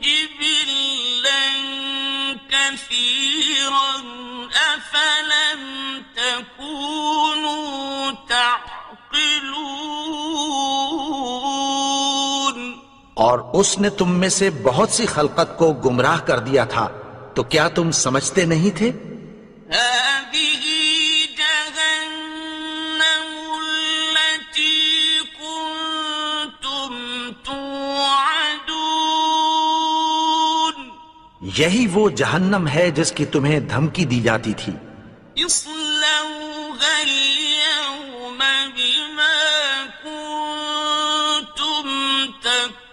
جِبِلًّا كَثِيرًا أَفَلَمْ تَكُونُوا تَعْقِلُونَ اور اس نے تم میں سے بہت سی خلقت کو گمراہ کر دیا تھا، تو کیا تم سمجھتے نہیں تھے؟ هذه جهنم التي كنتم توعدون یہی وہ جہنم ہے جس کی تمہیں دھمکی دی جاتی تھی. اصلوها اليوم بما كنتم تكفرون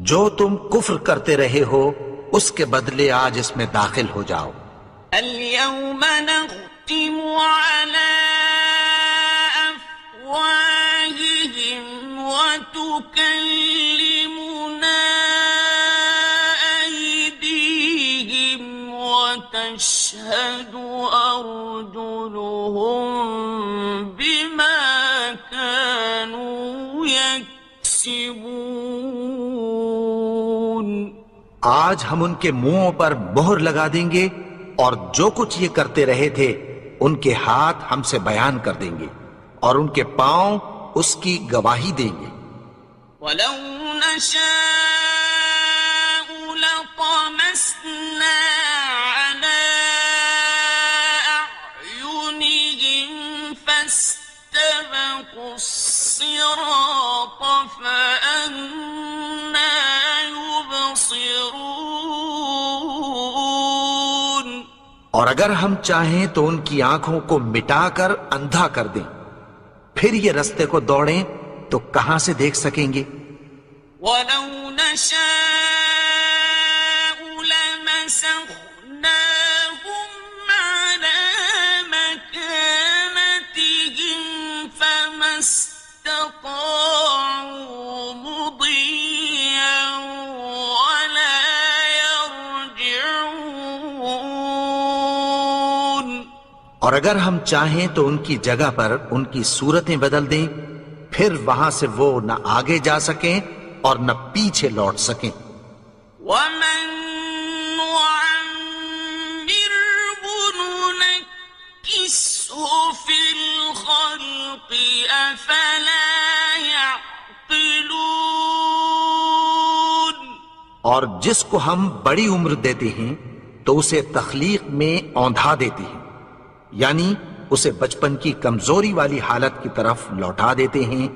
جو تم کفر کرتے رہے ہو اس کے بدلے آج اس میں داخل ہو جاؤ. اليوم نختم على أفواههم وتكلمنا أيديهم وتشهد أرجلهم بما كانوا يكسبون آج ہم ان کے منہوں پر مہر لگا دیں گے اور جو کچھ یہ کرتے رہے تھے ان کے ہاتھ ہم سے بیان کر دیں گے اور ان کے پاؤں اس کی گواہی دیں گے. وَلَوْ نَشَاءُ لَطَمَسْنَا عَلَىٰ أَعْيُنِهِمْ فَاسْتَبَقُوا الصِّرَاطَ فَأَنَّىٰ يُبْصِرُونَ اور اگر ہم چاہیں تو ان کی آنکھوں کو مٹا کر اندھا کر دیں، پھر یہ رستے کو دوڑیں تو کہاں سے دیکھ سکیں گے؟ وَلَوْ نَشَاءُ لَمَسَخْنَاهُمْ عَلَىٰ مَكَانَتِهِمْ فَمَا اسْتَطَاعُوا مُضِيًّا وَلَا يَرْجِعُونَ اور اگر ہم چاہیں تو ان کی جگہ پر ان کی صورتیں بدل دیں، پھر وہاں سے وہ نہ آگے جا سکیں اور نہ پیچھے لوٹ سکیں. وَمَن نُعَمِّرْهُ نُنَكِّسْهُ فِي الْخَلْقِ أَفَلَا يَعْقِلُونَ اور جس کو ہم بڑی عمر دیتے ہیں تو اسے تخلیق میں اوندھا دیتے ہیں، یعنی اسے بچپن کی کمزوری والی حالت کی طرف لوٹا دیتے ہیں.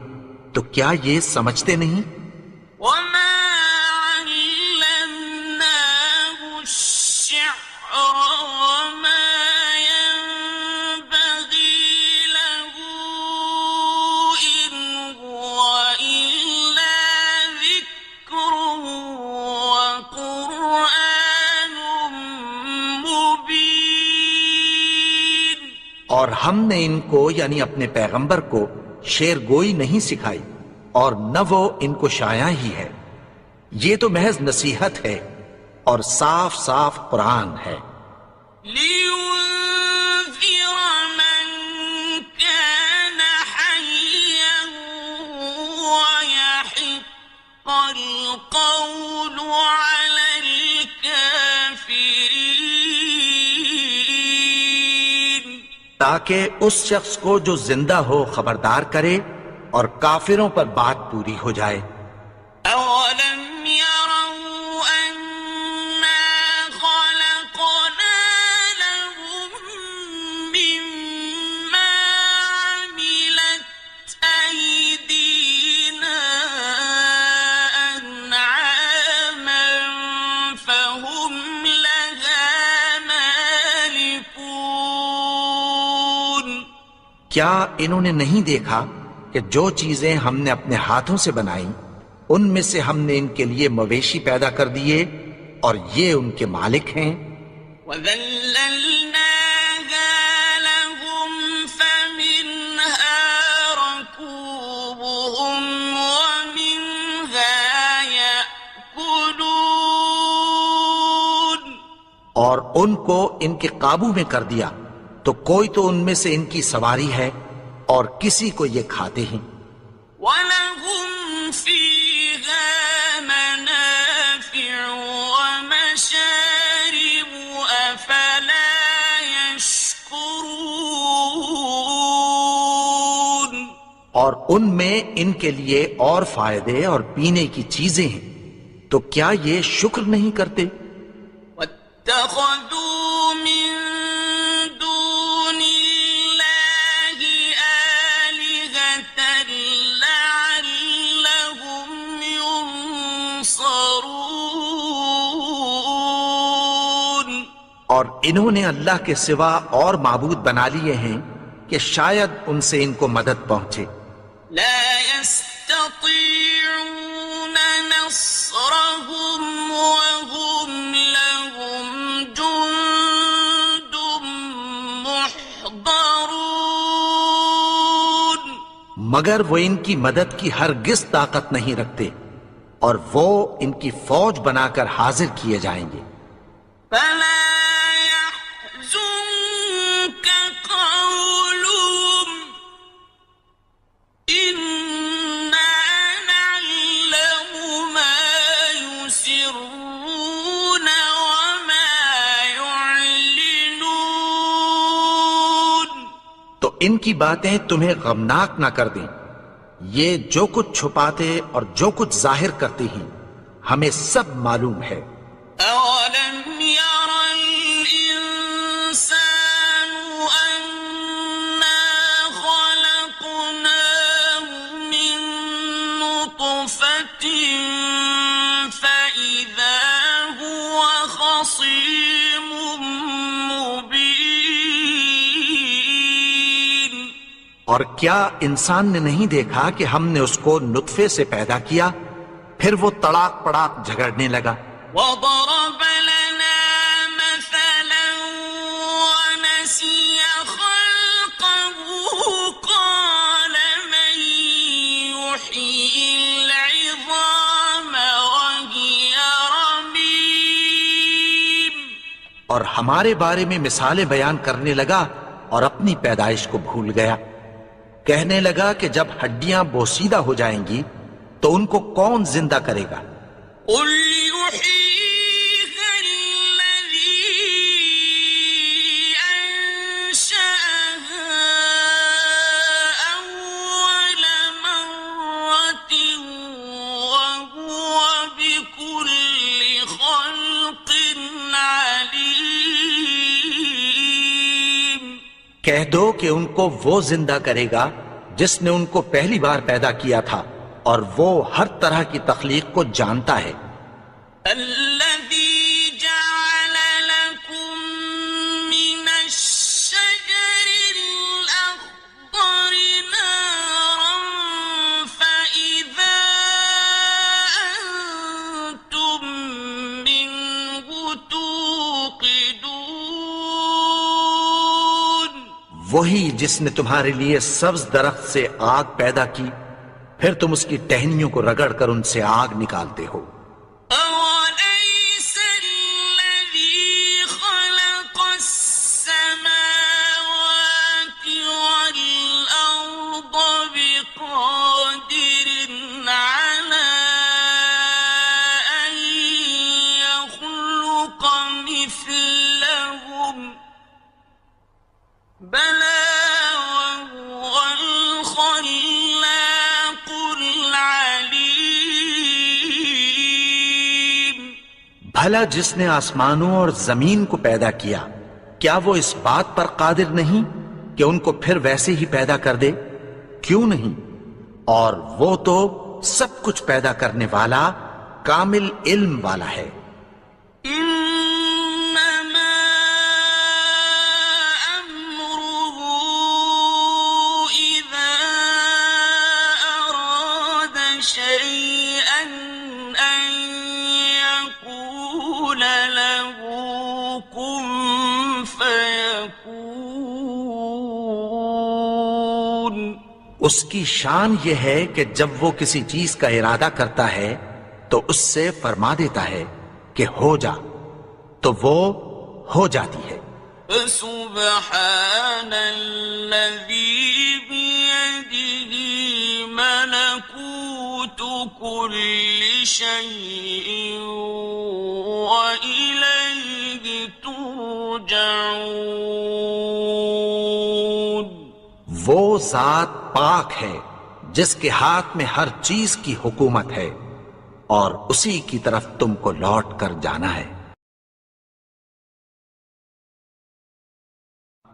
تو کیا یہ سمجھتے نہیں؟ وَمَا عَلَّمْنَاهُ الشِّعْرَ وَمَا يَنبَغِي لَهُ إِنْ هُوَ إِلَّا ذِكْرٌ وَقُرْآنٌ مُبِينٌ اور ہم نے ان کو یعنی اپنے پیغمبر کو شعر گوئی نہیں سکھائی اور نہ وہ ان کو شایع ہی ہے، یہ تو محض نصیحت ہے اور صاف صاف قرآن ہے. لِيُنذِرَ مَن كَانَ حَيًّا وَيَحِقَّ الْقَوْلُ عَلَى الْكَافِرِينَ تاکہ اس شخص کو جو زندہ ہو خبردار کرے اور کافروں پر بات پوری ہو جائے. أَوَلَمْ يَرَوْا أَنَّا خَلَقْنَا لَهُم مِّمَّا عَمِلَتْ أَيْدِينَا أَنْعَامًا فَهُمْ لَهَا مَالِكُونَ کیا انہوں نے نہیں دیکھا کہ جو چیزیں ہم نے اپنے ہاتھوں سے بنائیں ان میں سے ہم نے ان کے لیے مویشی پیدا کر دیے اور یہ ان کے مالک ہیں. وَذَلَّلْنَاهَا لَهُمْ فَمِنْهَا اور ان کو ان کے قابو میں کر دیا تو کوئی تو ان میں سے ان کی سواری ہے اور کسی کو یہ کھاتے ہیں. وَلَهُمْ فِيهَا مَنَافِعُ وَمَشَارِبُ أَفَلَا يَشْكُرُونَ. اور ان میں ان کے لیے اور فائدے اور پینے کی چیزیں ہیں، تو کیا یہ شکر نہیں کرتے؟ وَاتَّخَذُوا مِن دُونِ اللَّهِ آلِهَةً لَعَلَّهُمْ يُنصَرُونَ. اور انہوں نے اللہ کے سوا اور معبود بنا لیے ہیں کہ شاید ان سے ان کو مدد پہنچے. لا يستطيعون نصرهم وهم لهم جند محضرون. مگر وہ ان کی مدد کی ہرگز طاقت نہیں رکھتے اور وہ ان کی فوج بنا کر حاضر کیے جائیں گے. فلا يحزنك قولهم إنا نعلم ما يسرون وما يعلنون. تو ان کی باتیں تمہیں غمناک نہ کر دیں. یہ جو کچھ چھپاتے اور جو کچھ ظاہر کرتے ہیں ہمیں سب معلوم ہے. أولم ير الإنسان أنا خلقناه من نطفة فإذا هو خصيم مبين. اور کیا انسان نے نہیں دیکھا کہ ہم نے اس کو نطفے سے پیدا کیا، پھر وہ تڑاک پڑاک جھگڑنے لگا. وضرب لنا مثلا ونسي خلقه قال من يحيي العظام وهي رميم. اور ہمارے بارے میں مثالیں بیان کرنے لگا اور اپنی پیدائش کو بھول گیا. کہنے لگا کہ جب ہڈیاں بوسیدہ ہو جائیں گی تو ان کو کون زندہ کرے گا؟ قل يحييها الذي أنشأها أول مرة وهو بكل خلق عليم. کہہ دو کہ ان کو وہ زندہ کرے گا جس نے ان کو پہلی بار پیدا کیا تھا، اور وہ ہر طرح کی تخلیق کو جانتا ہے. الذي جعل لكم من الشجر الأخضر نارا فإذا أنتم منه توقدون. وہی جس نے تمہارے لیے سبز درخت سے آگ پیدا کی، پھر تم اس کی ٹہنیوں کو رگڑ کر ان سے آگ نکالتے ہو. أوليس الذي خلق السماوات والأرض بقادر على أن يخلق مثلهم بلى وهو الخلاق العليم. بھلا جس نے آسمانوں اور زمین کو پیدا کیا، کیا وہ اس بات پر قادر نہیں کہ ان کو پھر ویسے ہی پیدا کر دے؟ کیوں نہیں؟ اور وہ تو سب کچھ پیدا کرنے والا، کامل علم والا ہے. إنما أمره إذا أراد شيئا أن يقول له كن فيكون. اس کی شان یہ ہے کہ جب وہ کسی چیز کا ارادہ کرتا ہے تو اس سے فرما دیتا ہے کہ ہو جا، تو وہ ہو جاتی ہے۔ فسبحان الذي بيده ملكوت كل شيء وإليه ترجعون۔ وہ ذات پاک ہے جس کے ہاتھ میں ہر چیز کی حکومت ہے اور اسی کی طرف تم کو لوٹ کر جانا ہے۔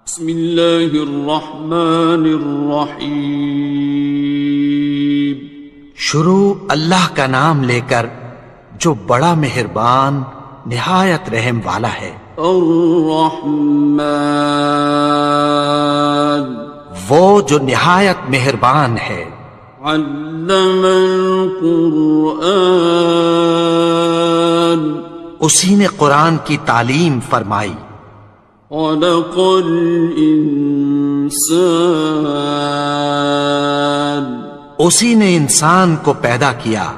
بسم اللہ الرحمن الرحیم۔ شروع اللہ کا نام لے کر جو بڑا مہربان نہایت رحم والا ہے۔ الرحمن وہ جو نہایت مہربان ہے۔ علم القرآن اسی نے قرآن کی تعلیم فرمائی۔ خلق الانسان اسی نے انسان کو پیدا کیا۔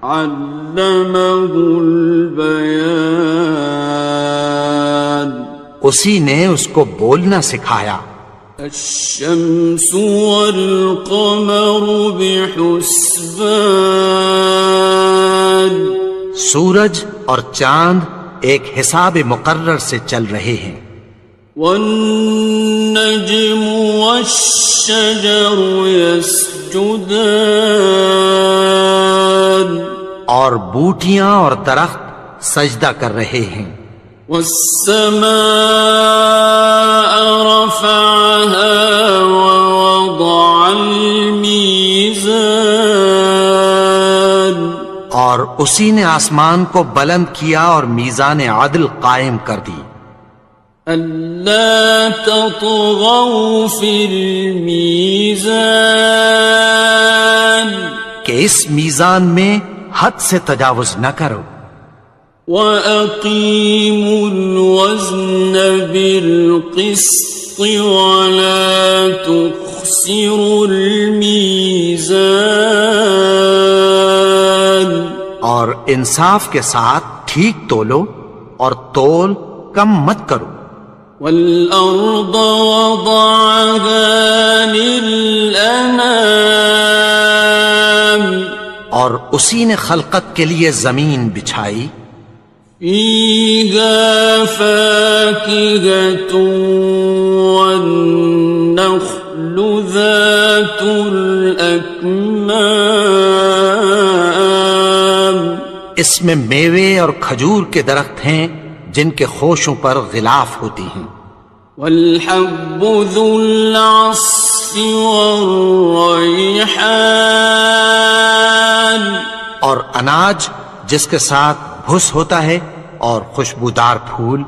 علمہ البیان اسی نے اس کو بولنا سکھایا۔ الشمس والقمر بحسبان سورج اور چاند ایک حساب مقرر سے چل رہے ہیں۔ والنجم والشجر يسجدان اور بوٹیاں اور درخت سجدہ کر رہے ہیں۔ والسماء رفعها ووضع الميزان اور اسی نے آسمان کو بلند کیا اور میزان عدل قائم کر دی۔ ألا تطغوا في الميزان کہ اس میزان میں حد سے تجاوز نہ کرو۔ وَأَقِيمُوا الْوَزْنَ بِالْقِسْطِ وَلَا تُخْسِرُوا الْمِيزَانَ اور انصاف کے ساتھ ٹھیک تولو اور تول کم مت کرو۔ وَالْأَرْضَ وَضَعَهَا لِلْأَنَامِ اور اسی نے خلقت کے لیے زمین بچھائی۔ فِيهَا فَاكِهَةٌ وَالنَّخْلُ ذَاتُ الْأَكْمَامِ اس میں میوے اور کھجور کے درخت ہیں جن کے خوشوں پر غلاف ہوتی ہیں۔ وَالْحَبُّ ذُو الْعَصْفِ وَالرَّيْحَانِ اور اناج جس کے ساتھ بھس ہوتا ہے اور خوشبودار پھول۔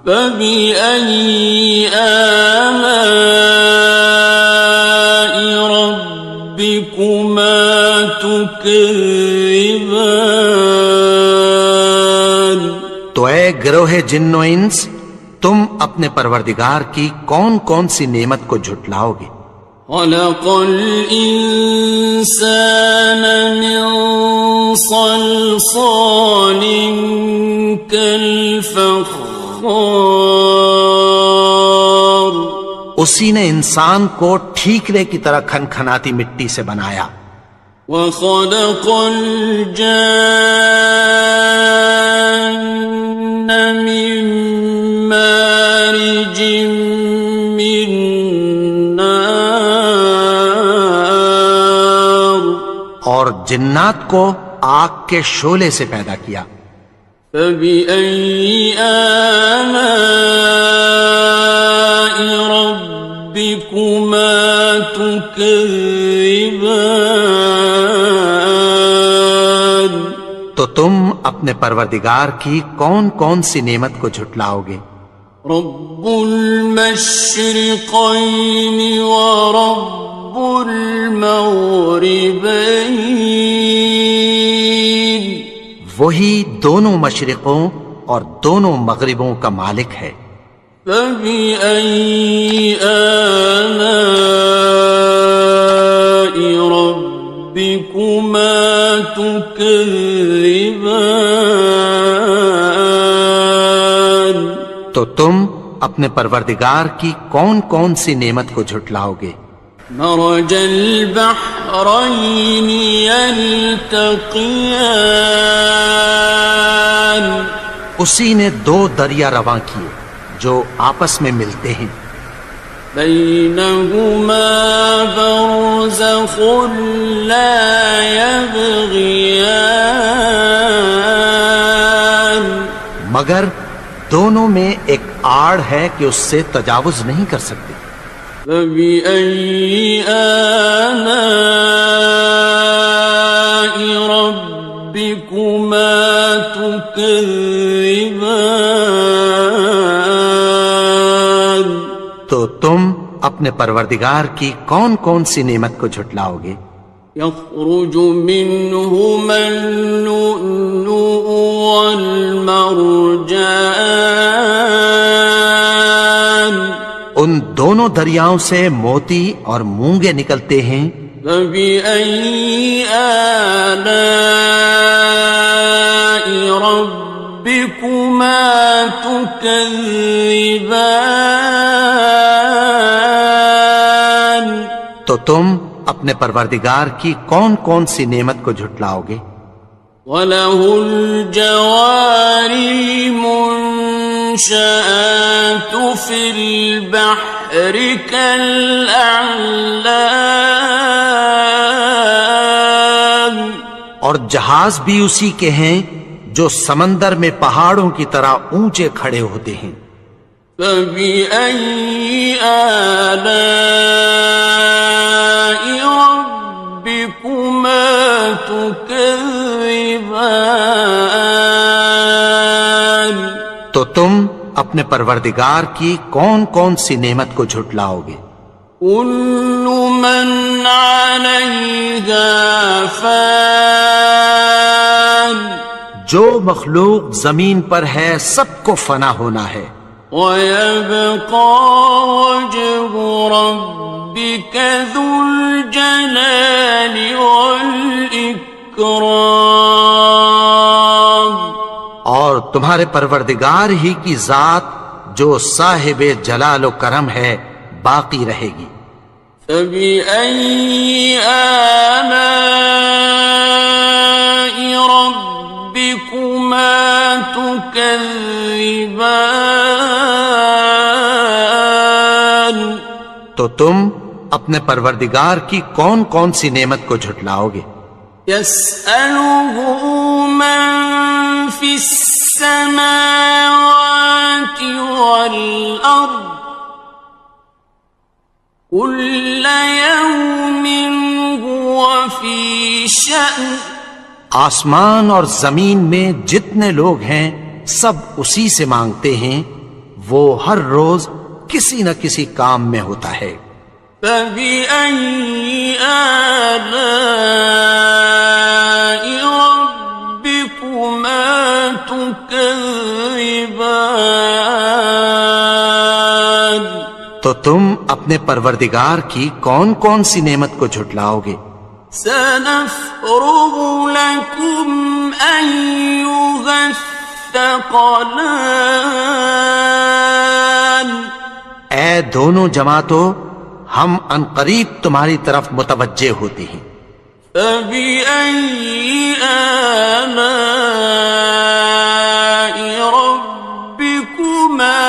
فَبِأَيِّ آلَاءِ رَبِّكُمَا تُكَذِّبَانِ تو اے گروہ جن و انس، تم اپنے پروردگار کی کون کون سی نعمت کو جھٹلاؤ گے؟ خَلَقَ الْإِنسَانَ مِنْ صَلْصَالٍ كَالْفَخَّارِ اسی نے انسان کو ٹھیکرے کی طرح کھنکھناتی مٹی سے بنایا۔ وَخَلَقَ الْجَانَّ مِن مَّارِجٍ مِّن نَّارٍ اور جنات کو آگ کے شعلے سے پیدا کیا۔ فَبِأَيِّ آلَاءِ رَبِّكُمَا تُكَذِّبَانِ تو تم اپنے پروردگار کی کون کون سی نعمت کو جھٹلاؤ گے؟ رب المشرقين ورب المغربين وہی دونوں مشرقوں اور دونوں مغربوں کا مالک ہے۔ فبأي آلاء ربكما تكذبان تو تم اپنے پروردگار کی کون کون سی نعمت کو جھٹلاؤ گے؟ مرج البحرين يلتقيان اسی نے دو دریا رواں کیے جو آپس میں ملتے ہیں، بينهما برزخ لا يبغيان مگر دونوں میں ایک آڑ ہے کہ اس سے تجاوز نہیں کر سکتے۔ فبأي آلاء ربكما تكذبان تو تم اپنے پروردگار کی کون کون سی نعمت کو جھٹلاؤ گے؟ يخرج منهما اللؤلؤ والمرجان ان دونوں دریاؤں سے موتی اور مونگے نکلتے ہیں۔ فبأي آلاء ربكما تكذبان تو تم اپنے پروردگار کی کون کون سی نعمت کو جھٹلاؤ گے؟ وَلَهُ الْجَوَارِ الْمُنشَآتُ فِي الْبَحْرِ كَالْأَعْلَامِ اور جہاز بھی اسی کے ہیں جو سمندر میں پہاڑوں کی طرح اونچے کھڑے ہوتے ہیں۔ فَبِأَيِّ آلَاءِ رَبِّكُمَا تُكَذِّبَانِ تو تم اپنے پروردگار کی کون کون سی نعمت کو جھٹلاؤ گے؟ كُلُّ مَنْ عَلَيْهَا فَانٍ جو مخلوق زمین پر ہے سب کو فنا ہونا ہے، وَيَبْقَى وَجْهُ رَبِّكَ ذُو الْجَلَالِ وَالْإِكْرَامِ اور تمہارے پروردگار ہی کی ذات جو صاحب جلال و کرم ہے باقی رہے گی۔ فَبِأَيِّ آلَاءِ رَبِّكُمَا تُكَذِّبَانِ تو تم اپنے پروردگار کی کون کون سی نعمت کو جھٹلاؤ گے؟ يَسْأَلُهُ مَن فِي السَّمَاوَاتِ وَالْأَرْضِ كُلَّ يَوْمٍ هُوَ فِي شَأْنٍ آسمان اور زمین میں جتنے لوگ ہیں سب اسی سے مانگتے ہیں، وہ ہر روز کسی نہ کسی کام میں ہوتا ہے۔ فَبِأَيِّ آلَاءِ رَبِّكُمَا تُكَذِّبَانِ تو تم اپنے پروردگار کی کون کون سی نعمت کو جھٹلاؤ گے؟ سَنَفْرُغُ لَكُمْ أَيُّهَ الثَّقَلَانِ اے دونوں جماعتوں، ہم عنقریب تمہاری طرف متوجہ ہوتے ہیں۔ فَبِأَيِّ آلَاءِ رَبِّكُمَا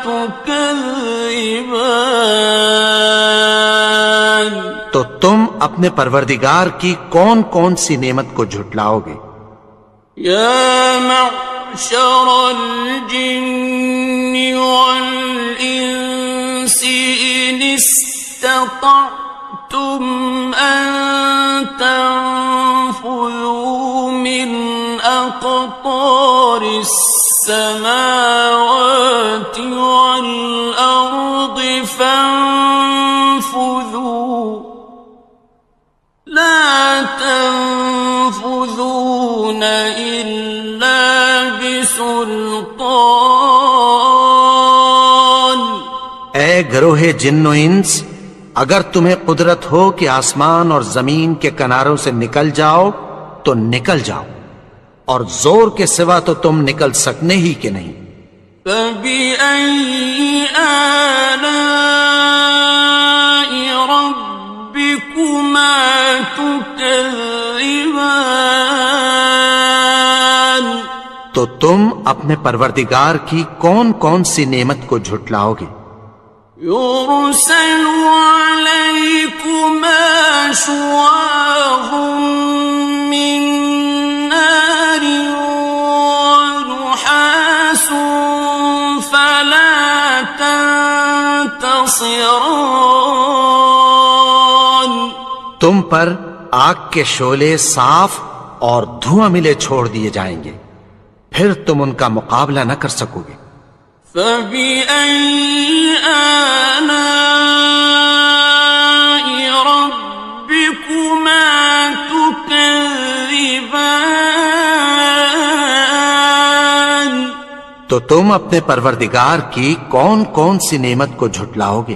تُكَذِّبَانِ تو تم اپنے پروردگار کی کون کون سی نعمت کو جھٹلاؤ گے؟ يَا مَعْشَرَ الْجِنِّ وَالْإِنسِ إِنِ اسْتَطَعْتُمْ أَن تَنفُذُوا مِنْ أَقْطَارِ السَّمَاوَاتِ وَالْأَرْضِ فَانفُذُوا لَا تَنفُذُونَ إِلَّا بِسُلْطَانٍ اے گروہ جن و انس، اگر تمہیں قدرت ہو کہ آسمان اور زمین کے کناروں سے نکل جاؤ تو نکل جاؤ، اور زور کے سوا تو تم نکل سکنے ہی کہ نہیں۔ فبأي آلاء ربكما تكذبان؟ تو تم اپنے پروردگار کی کون کون سی نعمت کو جھٹلاؤ گے؟ يرسل عليكما شواظ من نار ونحاس فلا تنتصران۔ تم پر آگ کے شعلے صاف اور دھواں ملے چھوڑ دیے جائیں گے، پھر تم ان کا مقابلہ نہ کر سکو گے۔ فبأي آلاء ربكما تكذبان؟ تو تم اپنے پروردگار کی کون کون سی نعمت کو جھٹلاؤ گے؟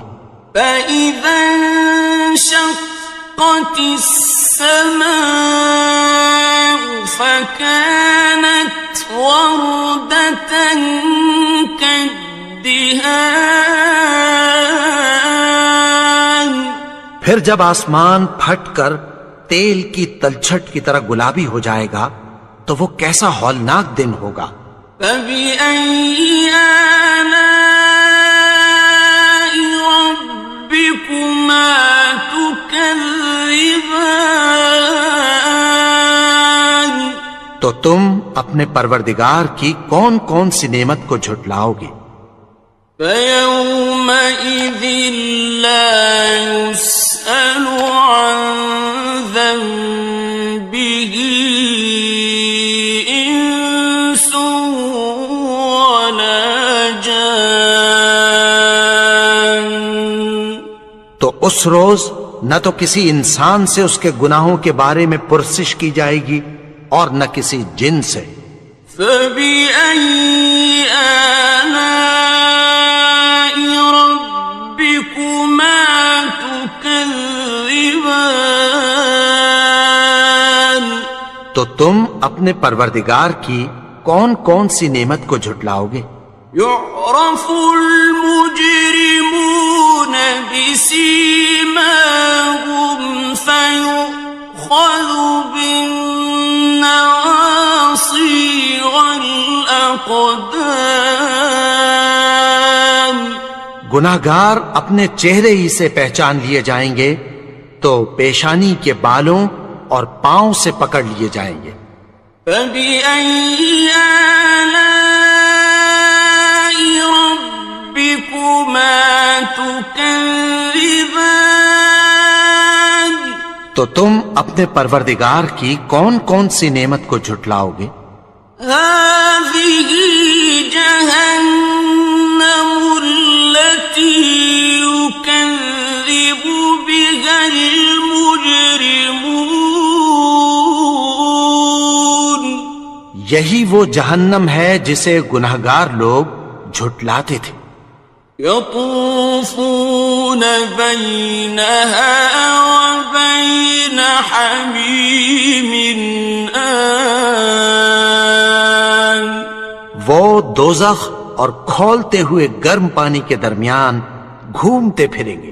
فإذا انشقت السماء فكانت وردة كالدهان۔ پھر جب آسمان پھٹ کر تیل کی تلچھٹ کی طرح گلابی ہو جائے گا تو وہ کیسا ہولناک دن ہوگا۔ فبأي آلاء ربكما تكذبان؟ تو تم اپنے پروردگار کی کون کون سی نعمت کو جھٹلاؤ گے؟ فيومئذ لا يسأل عن ذنبه إنس ولا جان۔ تو اس روز نہ تو کسی انسان سے اس کے گناہوں کے بارے میں پرسش کی جائے گی اور نہ کسی جن سے۔ فبأي آلاء ربكما تكذبان؟ تو تم اپنے پروردگار کی کون کون سی نعمت کو جھٹلاؤ گے؟ يعرف المجرمون بسيماهم فيؤخذ بالنواصي والأقدام۔ گناہگار اپنے چہرے ہی سے پہچان لیے جائیں گے تو پیشانی کے بالوں اور پاؤں سے پکڑ لیے جائیں گے۔ فبأي آلاء ربكما تكذبان؟ تو تم اپنے پروردگار کی کون کون سی نعمت کو جھٹلاؤ گے؟ هذه جهنم التي يكذب بها المجرمون۔ یہی وہ جہنم ہے جسے گناہگار لوگ جھٹلاتے تھے۔ يطوفون بينها وبين حميم آن۔ وہ دوزخ اور کھولتے ہوئے گرم پانی کے درمیان گھومتے پھریں گے۔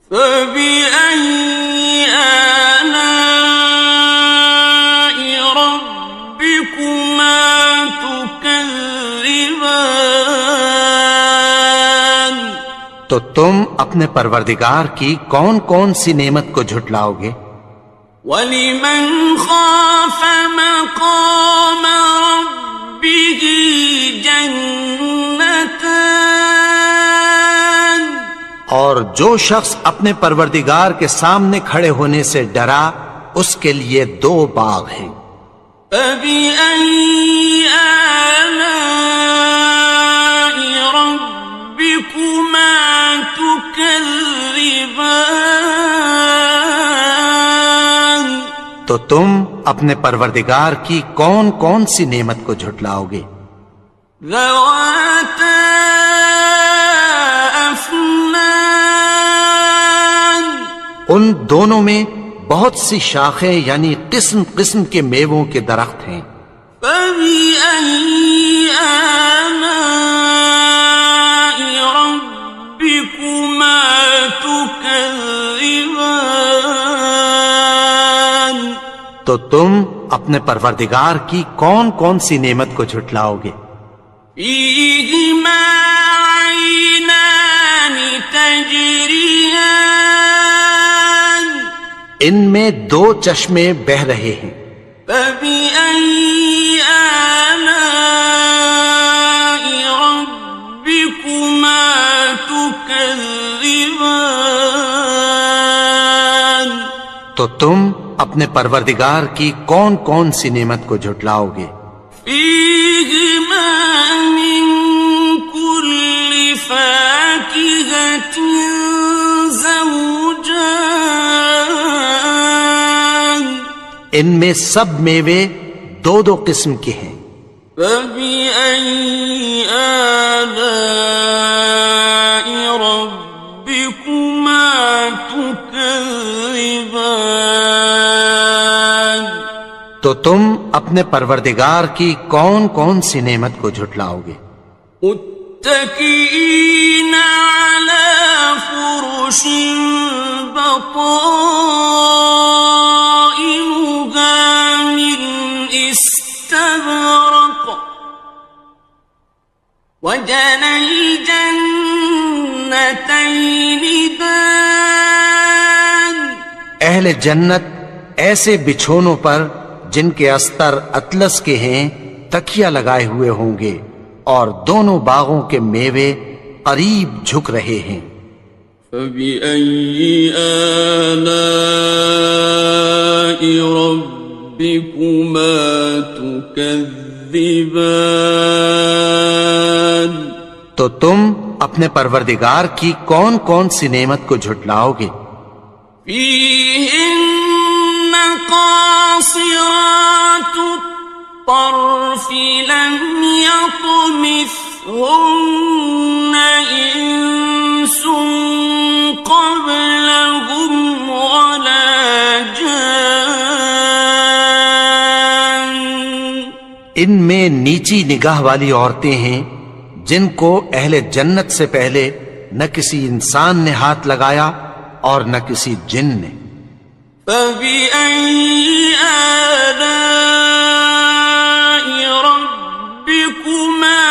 فبأي آلاء ربكما تكذبان؟ تو تم اپنے پروردگار کی کون کون سی نعمت کو جھٹلاؤ گے؟ وَلِمَنْ خَافَ مَقَامَ رَبِّهِ جَنَّتَانِ؟ اور جو شخص اپنے پروردگار کے سامنے کھڑے ہونے سے ڈرا اس کے لیے 2 باغ ہیں۔ فَبِأَيِّ آلَاءِ رَبِّكُمَا تُكَذِّبَانِ؟ تو تم اپنے پروردگار کی کون کون سی نعمت کو جھٹلاؤ گے؟ ذَوَاتَا أَفْنَانٍ؟ ان دونوں میں بہت سی شاخیں یعنی قسم قسم کے میووں کے درخت ہیں۔ فبأي آلاء ربكما تكذبان تو تم اپنے پروردگار کی کون کون سی نعمت کو جھٹلاؤ گے؟ فيهما عينان تجريان ان میں دو چشمے بہ رہے ہیں، فبأي آلاء ربكما تكذبان تو تم اپنے پروردگار کی کون کون سی نعمت کو جھٹلاؤ گے؟ فيهما من كل فاكهة زوجان ان میں سب میوے دو دو قسم کے ہیں، فبأي آلاء ربكما تكذبان تو تم اپنے پروردگار کی کون کون سی نعمت کو جھٹلاؤ گے؟ متكئين على فرش بطائنها من استبرق وجنى الجنتين دان اہل جنت ایسے بچھونوں پر جن کے استر اطلس کے ہیں تکیہ لگائے ہوئے ہوں گے، اور دونوں باغوں کے میوے قریب جھک رہے ہیں۔ فبأي آلاء ربكما تكذبان تو تم اپنے پروردگار کی کون کون سی نعمت کو جھٹلاؤ گے؟ فيهن قاصرات الطرف لم يطمثهن إنس قبلهم ولا جان ان میں نیچی نگاہ والی عورتیں ہیں جن کو اہل جنت سے پہلے نہ کسی انسان نے ہاتھ لگایا اور نہ کسی جن نے۔ فبأي آلاء ربكما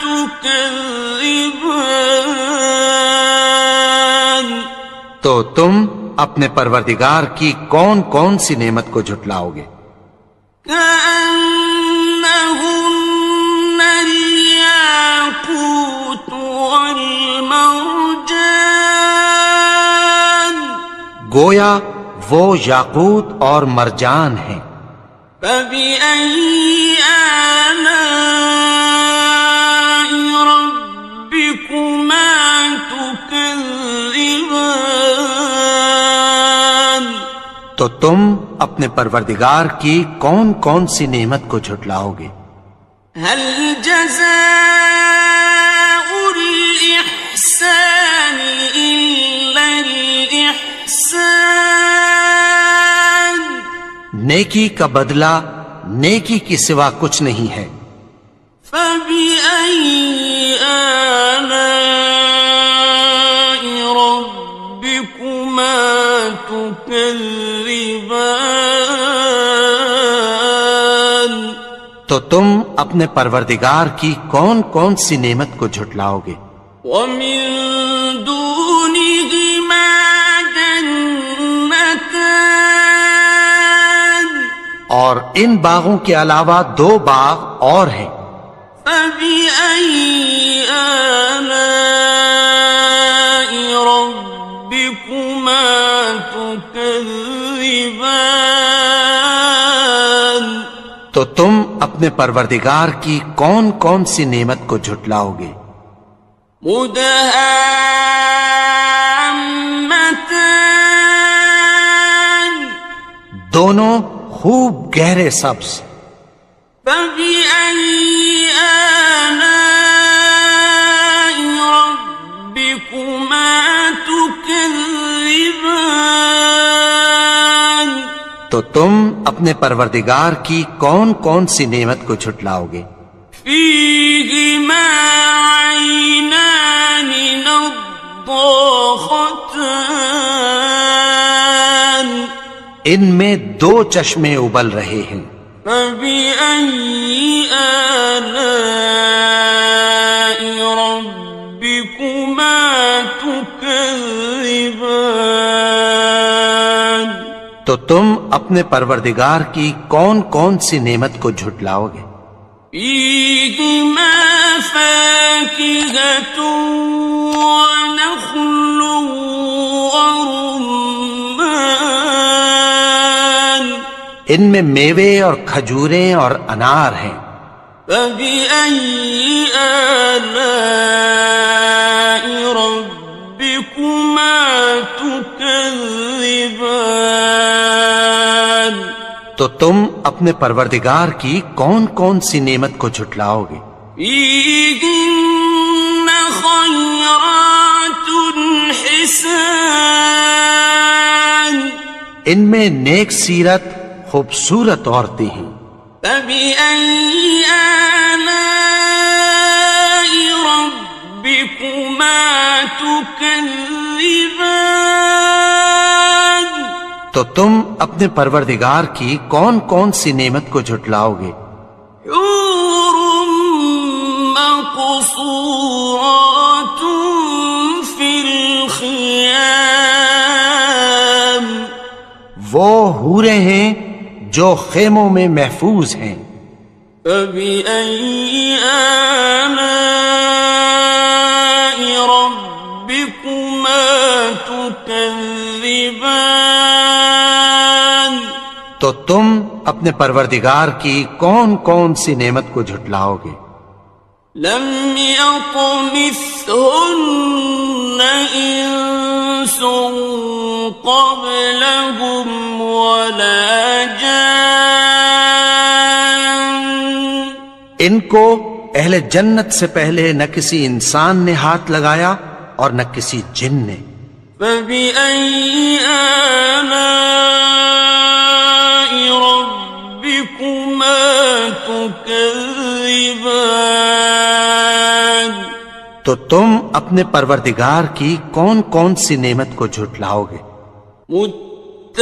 تكذبان تو تم اپنے پروردگار کی کون کون سی نعمت کو جھٹلاؤ گے؟ كأنهن الياقوت والمرجان گویا وہ یاقوت اور مرجان ہیں۔ فبأي آلاء ربكما تكذبان تو تم اپنے پروردگار کی کون کون سی نعمت کو جھٹلاؤ گے؟ هل جزاء الإحسان إلا الإحسان نیکی کا بدلہ نیکی کی سوا کچھ نہیں ہے۔ فبأي آلاء ربكما تكذبان تو تم اپنے پروردگار کی کون کون سی نعمت کو جھٹلاؤ گے؟ ومن دونهما جنتان اور ان باغوں کے علاوہ دو باغ اور ہیں۔ فبأي آلاء ربكما تكذبان تو تم اپنے پروردگار کی کون کون سی نعمت کو جھٹلاؤ گے؟ مدهامتان دونوں خوب گہرے سبز۔ فبأي آلاء ربكما تكذبان تو تم اپنے پروردگار کی کون کون سی نعمت کو جھٹلاؤ گے؟ فيهما عينان نضاختان ان میں دو چشمے ابل رہے ہیں، فبأي آلاء ربكما تكذبان تو تم اپنے پروردگار کی کون کون سی نعمت کو جھٹلاؤ گے؟ فيهما فاكهة ونخل ورمان ان میں میوے اور کھجوریں اور انار ہیں، فبأي آلاء ربكما تكذبان تو تم اپنے پروردگار کی کون کون سی نعمت کو جھٹلاؤ گے؟ فيهن خيرات حسان ان میں نیک سیرت خوبصورت عورتیں ہیں، فبأي آلاء ربكما تكذبان تو تم اپنے پروردگار کی کون کون سی نعمت کو جھٹلاؤ گے؟ حور مقصورات في الخيام وہ حوریں ہیں جو خیموں میں محفوظ ہیں، فبأي آلاء ربكما تكذبان تو تم اپنے پروردگار کی کون کون سی نعمت کو جھٹلاؤ گے؟ لم يطمثهن إنس قبلهم ولا جان ان کو اہل جنت سے پہلے نہ کسی انسان نے ہاتھ لگایا اور نہ کسی جن نے، فبأي آلاء ربكما تكذبان تو تم اپنے پروردگار کی کون کون سی نعمت کو جھٹلاؤ گے؟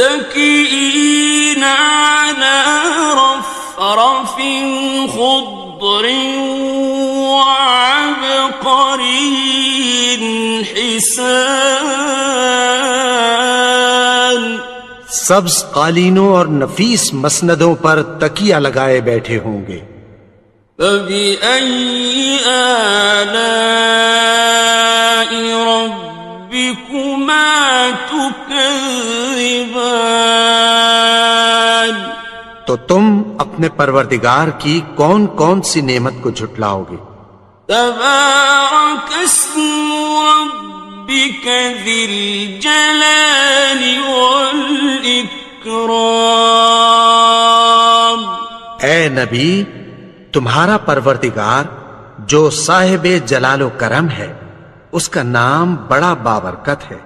متكئين على رفرف خضر وعبقري حسان سبز قالینوں اور نفیس مسندوں پر تکیہ لگائے بیٹھے ہوں گے، فبأي آلاء ربكما تكذبان تو تم اپنے پروردگار کی کون کون سی نعمت کو جھٹلاؤ گے؟ تبارك اسم ربك ذي الجلال والإكرام اے نبی، تمہارا پروردگار جو صاحب جلال و کرم ہے، اس کا نام بڑا بابرکت ہے۔